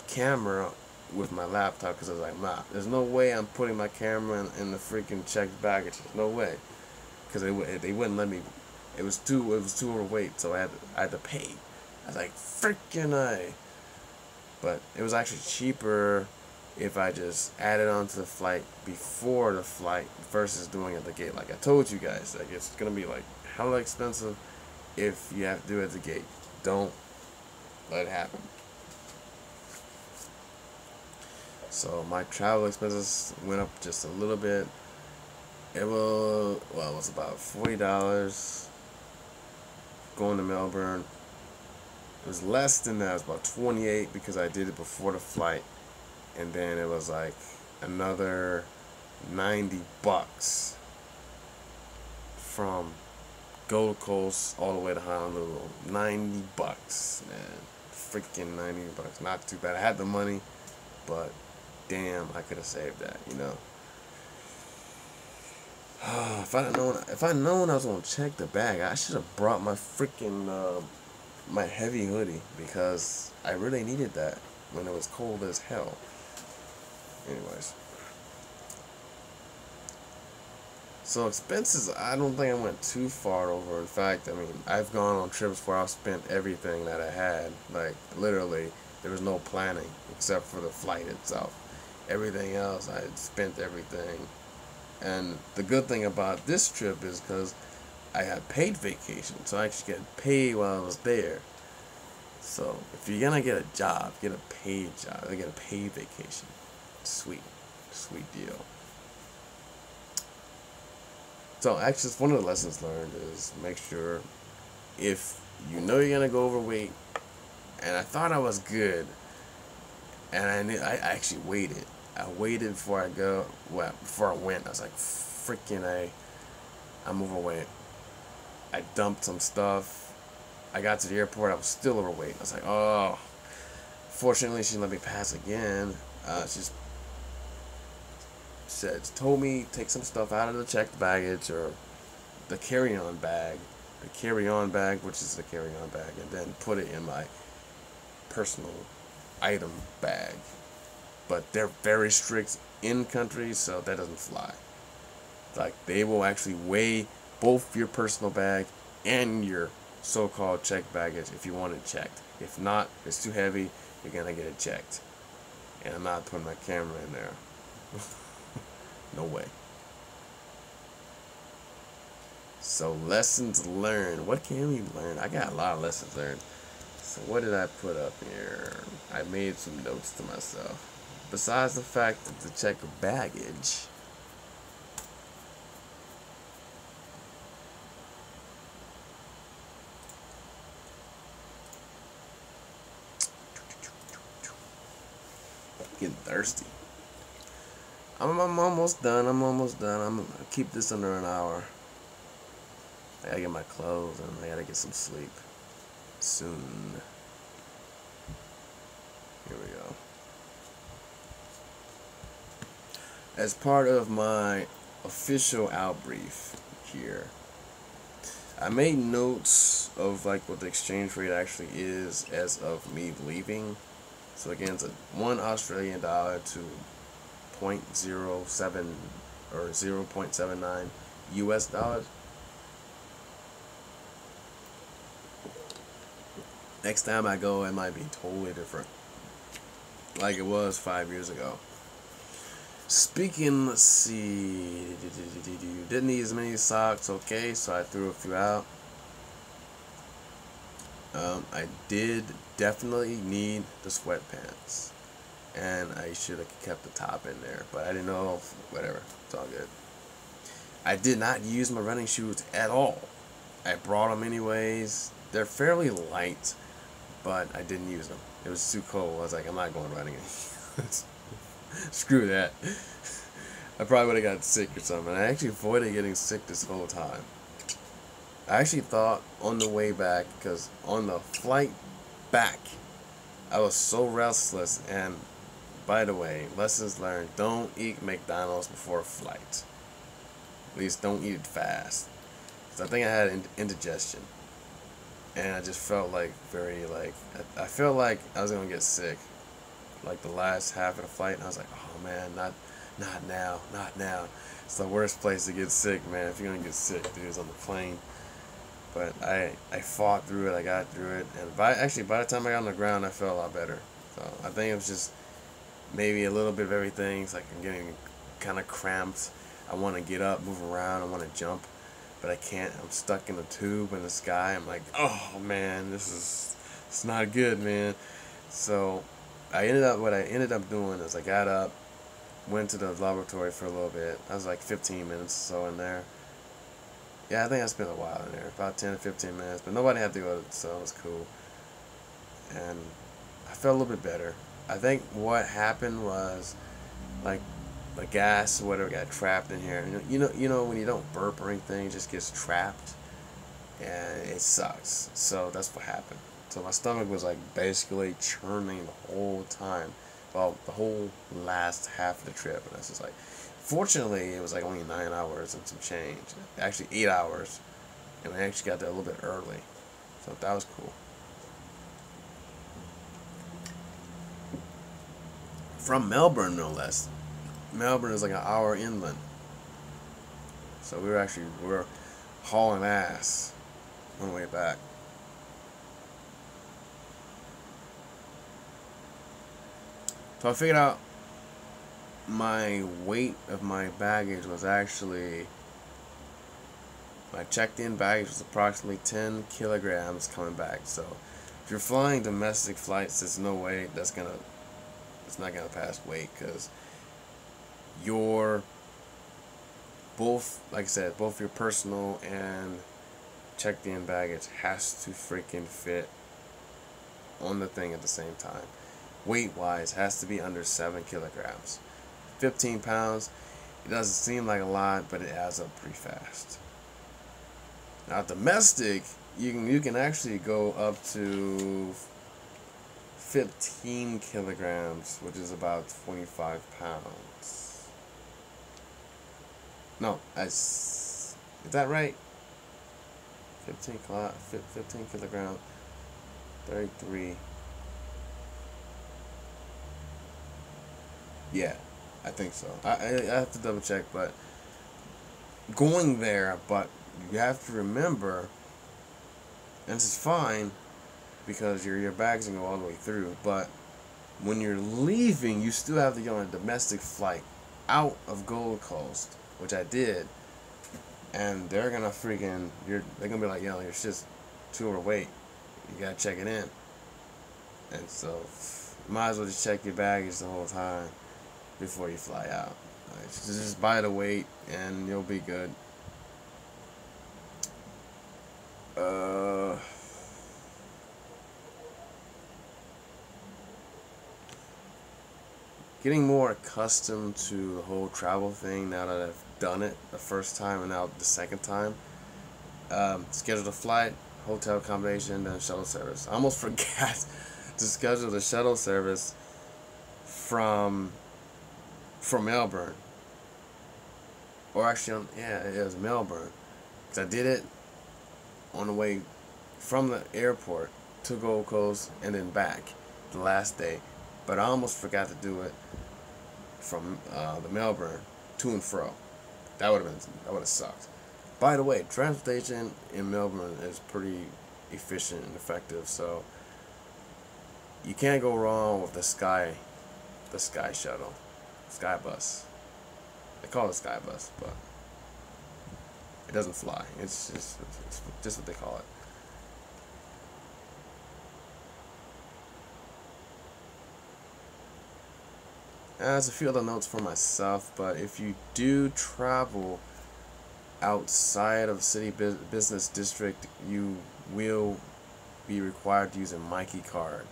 A: camera with my laptop, because I was like, nah, there's no way I'm putting my camera in the freaking checked baggage. There's no way, because they wouldn't let me. It was too overweight, so I had to pay. I was like, freaking A. But it was actually cheaper if I just added on to the flight before the flight versus doing it at the gate. Like I told you guys, like it's gonna be like hella expensive if you have to do it at the gate. Don't let it happen. So my travel expenses went up just a little bit. It was about $40 going to Melbourne. It was less than that. It was about 28 because I did it before the flight, and then it was like another $90 from Gold Coast all the way to Honolulu. $90, man, freaking $90. Not too bad. I had the money, but damn, I could have saved that, you know. If I'd known I was gonna check the bag, I should have brought my freaking my heavy hoodie because I really needed that when it was cold as hell. Anyways, so expenses, I don't think I went too far over. In fact, I mean, I've gone on trips where I've spent everything that I had. Like literally, there was no planning except for the flight itself. Everything else, I had spent everything. And the good thing about this trip is because I had paid vacation, so I actually get paid while I was there. So if you're gonna get a job, get a paid job. Get a paid vacation. Sweet deal. So actually, one of the lessons learned is make sure if you know you're gonna go overweight. And I thought I was good, and I actually waited. I waited before I went. I was like, freaking I'm overweight. I dumped some stuff. I got to the airport. I was still overweight. I was like, oh. Fortunately, she let me pass again. She told me take some stuff out of the checked baggage or the carry-on bag. The carry-on bag, which is the carry-on bag, and then put it in my personal item bag. But they're very strict in countries, so that doesn't fly. Like, they will actually weigh both your personal bag and your so-called checked baggage if you want it checked. If not, if it's too heavy, you're gonna get it checked. And I'm not putting my camera in there. No way. So, lessons learned. What can we learn? I got a lot of lessons learned. So what did I put up here? I made some notes to myself. Besides the fact that to check baggage, getting thirsty. I'm almost done. I'm gonna keep this under an hour. I gotta get my clothes and I gotta get some sleep soon. Here we go. As part of my official outbrief here, I made notes of like what the exchange rate actually is as of me leaving. So again, it's $1 Australian dollar to 0.07 or 0.79 US dollars. Next time I go, it might be totally different, like it was 5 years ago. Speaking, let's see, didn't need as many socks, okay, so I threw a few out. I did definitely need the sweatpants, and I should have kept the top in there, but I didn't know, whatever, it's all good. I did not use my running shoes at all. I brought them anyways. They're fairly light, but I didn't use them. It was too cold. I was like, I'm not going running. Screw that. I probably would have got sick or something. I actually avoided getting sick this whole time. I actually thought on the way back, because on the flight back, I was so restless. And by the way, lessons learned, don't eat McDonald's before a flight. At least don't eat it fast. So I think I had indigestion. And I just felt like I felt like I was going to get sick. Like the last half of the flight, and I was like, oh man, not now. It's the worst place to get sick, man. If you're gonna get sick, dude, it's on the plane. But I fought through it. I got through it, and by the time I got on the ground, I felt a lot better. So I think it was just maybe a little bit of everything. It's like I'm getting kind of cramped. I want to get up, move around, I want to jump, but I can't. I'm stuck in a tube in the sky. I'm like, oh man, it's not good, man. So what I ended up doing is I got up, went to the laboratory for a little bit. I was like 15 minutes or so in there. Yeah, I think I spent a while in there, about 10 to 15 minutes, but nobody had to go, so it was cool. And I felt a little bit better. I think what happened was, like, the gas or whatever got trapped in here. You know when you don't burp or anything, it just gets trapped, and it sucks. So that's what happened. So my stomach was like basically churning the whole time, well, the whole last half of the trip, and I was just like, fortunately, it was like only 9 hours and some change. Actually, 8 hours, and we actually got there a little bit early, so that was cool. From Melbourne, no less. Melbourne is like an hour inland, so we were hauling ass on the way back. So I figured out my weight of my baggage was actually, my checked-in baggage was approximately 10 kilograms coming back. So if you're flying domestic flights, there's no way it's not gonna pass weight, because your both, like I said, both your personal and checked-in baggage has to freaking fit on the thing at the same time. Weight-wise, has to be under 7 kilograms. 15 pounds, it doesn't seem like a lot, but it adds up pretty fast. Now, domestic, you can actually go up to 15 kilograms, which is about 25 pounds. No, is that right? 15 kilograms, 33. Yeah, I think so. I have to double check, but going there, but you have to remember, and this is fine because your bags can go all the way through, but when you're leaving, you still have to get on a domestic flight out of Gold Coast, which I did, and they're gonna they're gonna be like, yo, you're just too overweight, you gotta check it in. And so you might as well just check your baggage the whole time before you fly out. Like, just buy the weight and you'll be good. Getting more accustomed to the whole travel thing now that I've done it the first time and now the second time. Scheduled a flight, hotel accommodation, then shuttle service. I almost forgot to schedule the shuttle service from Melbourne. Or actually, yeah, it was Melbourne. Because I did it on the way from the airport to Gold Coast and then back the last day. But I almost forgot to do it from the Melbourne to and fro. That would have sucked. By the way, transportation in Melbourne is pretty efficient and effective, so you can't go wrong with the sky shuttle, sky bus. They call it sky bus, but it doesn't fly. It's just what they call it. There's a few other notes for myself, but if you do travel outside of city business district, you will be required to use a Mikey card,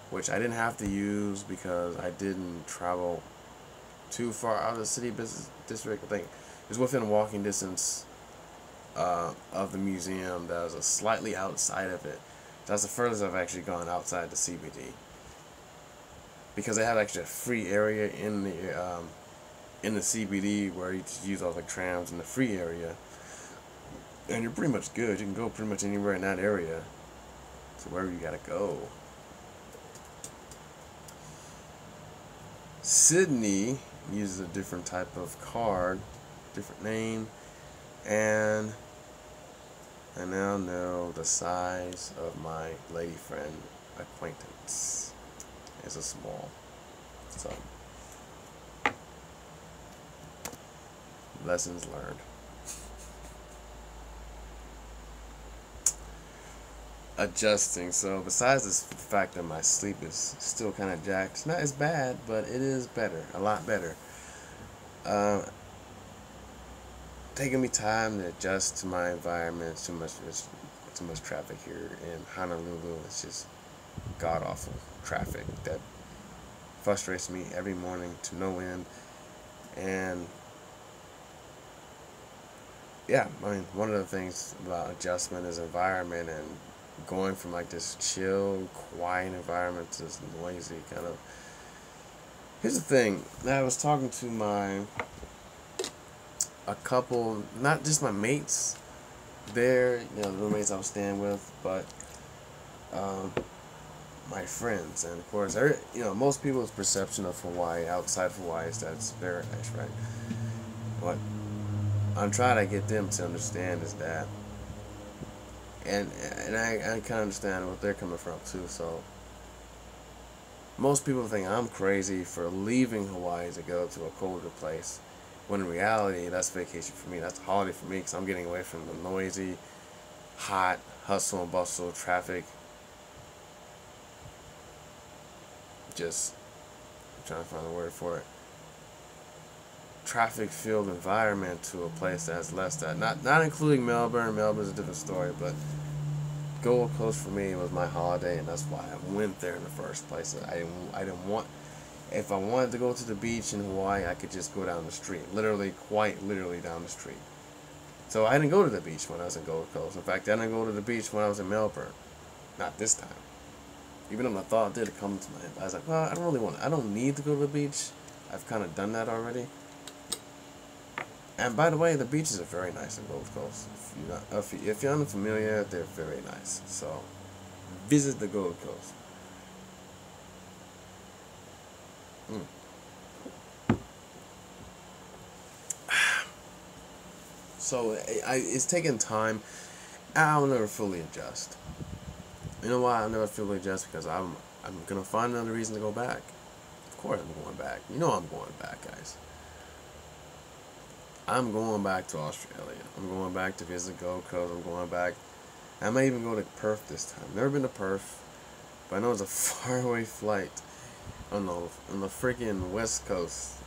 A: which I didn't have to use because I didn't travel too far out of the city business district. I think it was within walking distance of the museum. That was slightly outside of it. That's the furthest I've actually gone outside the CBD. Because they have actually a free area in the CBD where you just use all the trams in the free area, and you're pretty much good. You can go pretty much anywhere in that area to wherever you gotta go. Sydney uses a different type of card, different name, and I now know the size of my lady friend acquaintance. It's a small. So, lessons learned. Adjusting. So besides this fact that my sleep is still kind of jacked, it's not as bad, but it is better, a lot better. Uh, Taking me time to adjust to my environment. Too much traffic here in Honolulu. It's just god awful traffic that frustrates me every morning to no end. And yeah, I mean, one of the things about adjustment is environment and going from like this chill, quiet environment to this noisy kind of. Here's the thing. I was talking to a couple, not just my mates there, you know, the roommates I was staying with, but um, my friends. And of course, you know, most people's perception of Hawaii, outside of Hawaii, is that it's paradise, right? What I'm trying to get them to understand is that, and I kind of understand what they're coming from too. So most people think I'm crazy for leaving Hawaii to go to a colder place, when in reality that's vacation for me. That's a holiday for me because I'm getting away from the noisy, hot, hustle and bustle, traffic. Just I'm trying to find a word for it. Traffic-filled environment to a place that's less that. Not including Melbourne. Melbourne's a different story, but Gold Coast for me was my holiday, and that's why I went there in the first place. I didn't want. If I wanted to go to the beach in Hawaii, I could just go down the street, literally, quite literally down the street. So I didn't go to the beach when I was in Gold Coast. In fact, I didn't go to the beach when I was in Melbourne. Not this time. Even though my thought did come to mind, I was like, well, I don't need to go to the beach. I've kind of done that already. And by the way, the beaches are very nice in Gold Coast. If you're unfamiliar, they're very nice. So visit the Gold Coast. So it's taking time. I'll never fully adjust. You know why I'll never fully adjust? Because I'm gonna find another reason to go back. Of course I'm going back. You know I'm going back, guys. I'm going back to Australia. I'm going back to visit Gold Coast. I'm going back. I may even go to Perth this time. Never been to Perth, but I know it's a faraway flight on the freaking West Coast.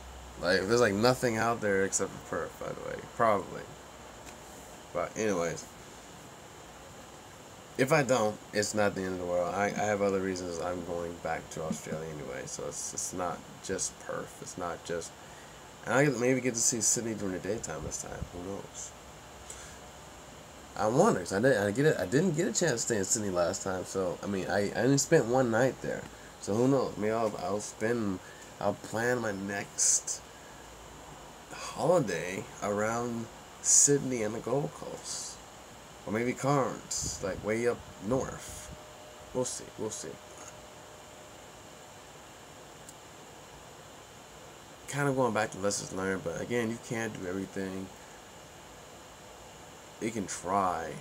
A: Like there's like nothing out there except for Perth, by the way, probably. But anyways, if I don't, it's not the end of the world. I have other reasons I'm going back to Australia anyway. So it's not just Perth. It's not just. And I maybe get to see Sydney during the daytime this time. Who knows? I wonder, cause I didn't get a chance to stay in Sydney last time. So I mean, I only spent one night there. So who knows? Maybe I'll plan my next holiday around Sydney and the Gold Coast, or maybe Cairns, like way up north. We'll see. We'll see. Kind of going back to lessons learned, but again, you can't do everything. You can try.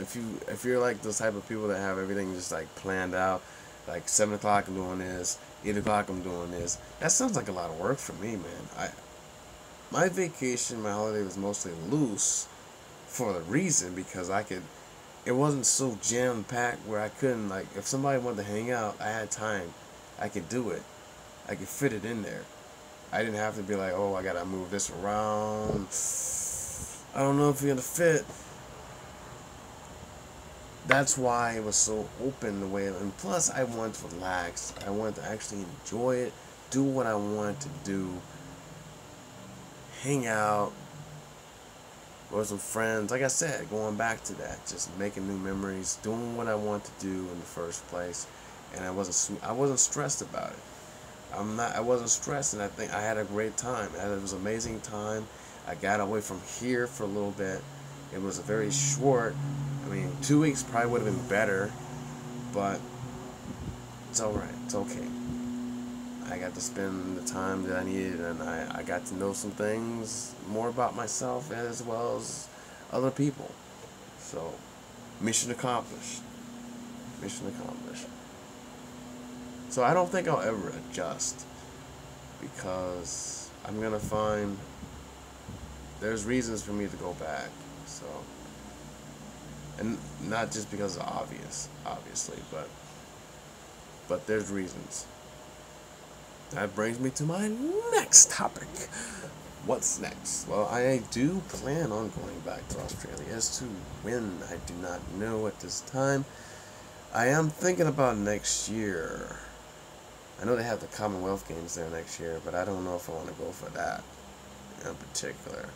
A: If you're like those type of people that have everything just like planned out, like 7 o'clock I'm doing this, 8 o'clock I'm doing this. That sounds like a lot of work for me, man. My vacation, my holiday was mostly loose for the reason because it wasn't so jam packed where I couldn't, like, if somebody wanted to hang out, I had time. I could do it. I could fit it in there. I didn't have to be like, oh, I gotta move this around. I don't know if you're gonna fit. That's why it was so open the way, and plus I wanted to relax. I wanted to actually enjoy it, do what I wanted to do, hang out with some friends. Like I said, going back to that, just making new memories, doing what I wanted to do in the first place, and I wasn't stressed about it. I wasn't stressed, and I think I had a great time. It was an amazing time. I got away from here for a little bit. It was a very short. I mean, 2 weeks probably would have been better, but it's all right. It's okay. I got to spend the time that I needed, and I got to know some things more about myself as well as other people. So, mission accomplished. Mission accomplished. So I don't think I'll ever adjust, because I'm gonna find there's reasons for me to go back. So, and not just because of obviously, but there's reasons. That brings me to my next topic. What's next? Well, I do plan on going back to Australia. As to when, I do not know at this time. I am thinking about next year. I know they have the Commonwealth Games there next year, but I don't know if I want to go for that in particular.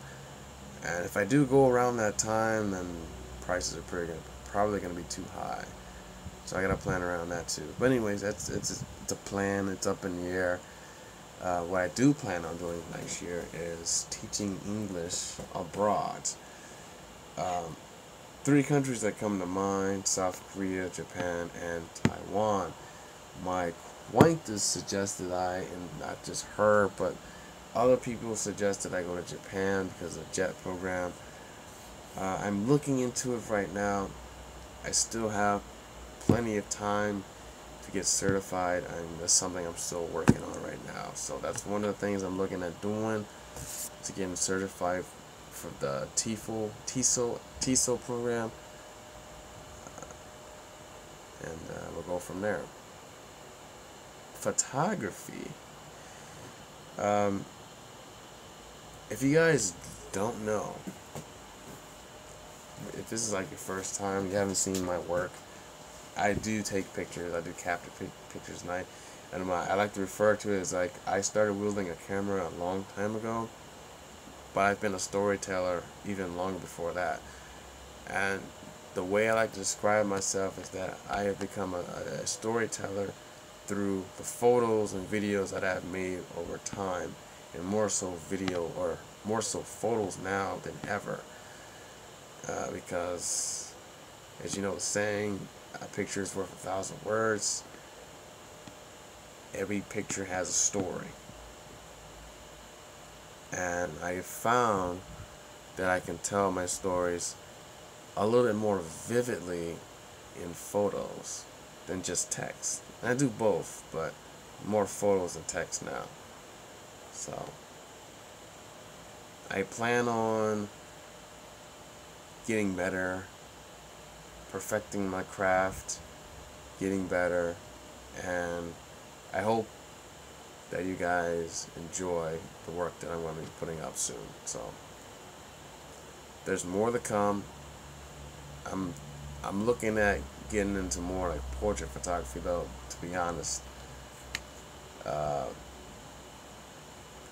A: And if I do go around that time, then prices are probably going to be too high. So I got to plan around that too. But anyways, it's a plan. It's up in the air. What I do plan on doing next year is teaching English abroad. 3 countries that come to mind: South Korea, Japan, and Taiwan. My acquaintance suggested and not just her, but other people suggested I go to Japan because of the JET program. I'm looking into it right now. I still have plenty of time to get certified, and that's something I'm still working on right now. So that's one of the things I'm looking at doing, to getting certified for the TESOL program, and we'll go from there. Photography. If you guys don't know, if this is like your first time, you haven't seen my work, I do take pictures. I do capture pictures, and I like to refer to it as like I started wielding a camera a long time ago, but I've been a storyteller even longer before that. And the way I like to describe myself is that I have become a storyteller through the photos and videos that I've made over time, and more so photos now than ever, because, as you know the saying, a picture is worth 1,000 words. Every picture has a story, and I found that I can tell my stories a little bit more vividly in photos than just text. And I do both, but more photos than text now. So I plan on getting better, perfecting my craft, getting better, and I hope that you guys enjoy the work that I'm going to be putting up soon. So there's more to come. I'm looking at getting into more like portrait photography, though, to be honest.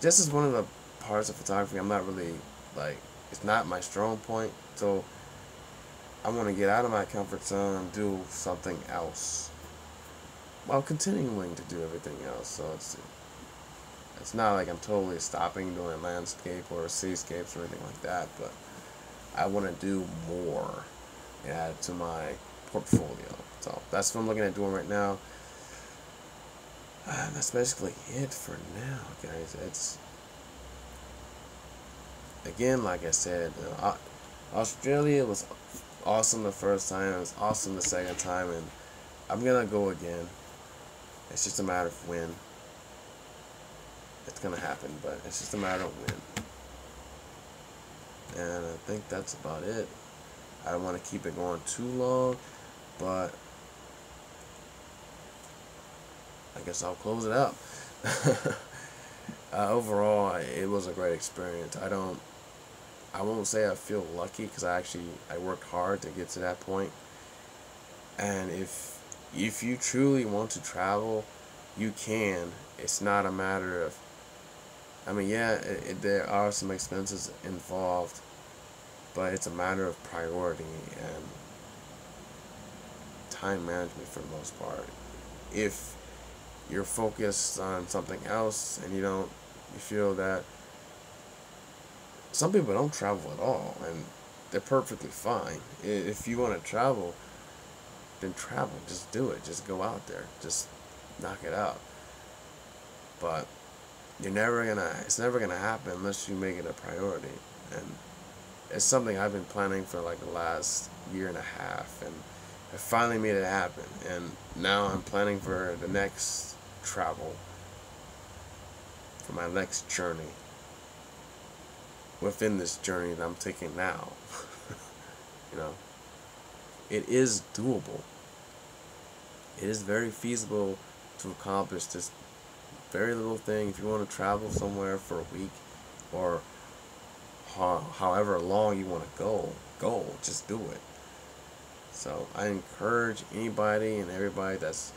A: This is one of the parts of photography I'm not really, like, it's not my strong point, so I want to get out of my comfort zone and do something else while continuing to do everything else. So it's not like I'm totally stopping doing landscape or cityscapes or anything like that, but I want to do more and add it to my portfolio. So that's what I'm looking at doing right now. And that's basically it for now, guys. It's, again, like I said, Australia was awesome the first time. It was awesome the second time, and I'm gonna go again. It's just a matter of when. It's gonna happen, but it's just a matter of when. And I think that's about it. I don't want to keep it going too long, but I guess I'll close it up. Overall, it was a great experience. I won't say I feel lucky, because I worked hard to get to that point. And if you truly want to travel, you can. It's not a matter of, I mean, yeah, there are some expenses involved, but it's a matter of priority and time management for the most part. If you're focused on something else and you feel that, some people don't travel at all, and they're perfectly fine. If you want to travel, then travel. Just do it. Just go out there. Just knock it out. But it's never gonna happen unless you make it a priority. And it's something I've been planning for like the last year and a half, and I finally made it happen. And now I'm planning for the next travel for my next journey within this journey that I'm taking now. You know, it is doable. It is very feasible to accomplish this very little thing. If you want to travel somewhere for a week or however long you want to go, just do it. So I encourage anybody and everybody that's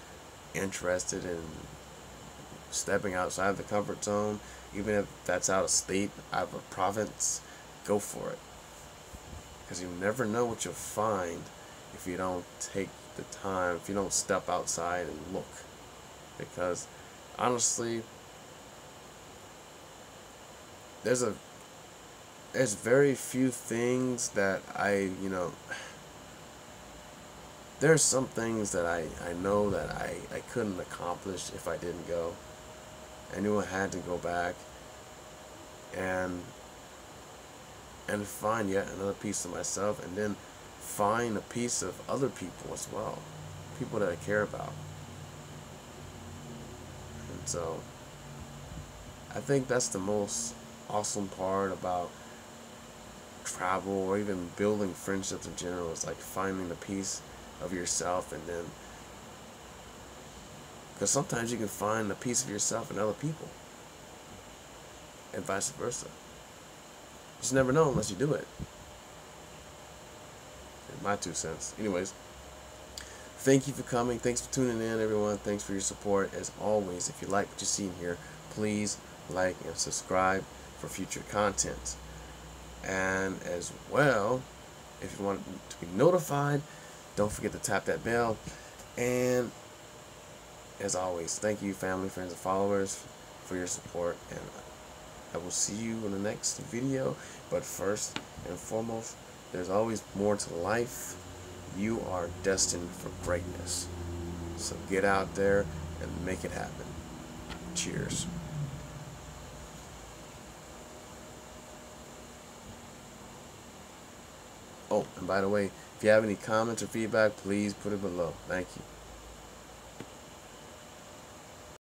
A: interested in stepping outside of the comfort zone, even if that's out of state, out of a province, go for it. Because you never know what you'll find if you don't take the time, if you don't step outside and look. Because honestly, there's very few things that there's some things that I know that I couldn't accomplish if I didn't go. I knew I had to go back and find yet another piece of myself, and then find a piece of other people as well, people that I care about. And so I think that's the most awesome part about travel, or even building friendships in general, is like finding a piece of yourself, and then because sometimes you can find a piece of yourself in other people, and vice versa. You just never know unless you do it. My 2 cents. Anyways, thank you for coming. Thanks for tuning in, everyone. Thanks for your support. As always, if you like what you see here, please like and subscribe for future content. And as well, if you want to be notified, don't forget to tap that bell. And as always, thank you, family, friends, and followers, for your support. And I will see you in the next video. But first and foremost, there's always more to life. You are destined for greatness. So get out there and make it happen. Cheers. Oh, and by the way, if you have any comments or feedback, please put it below. Thank you.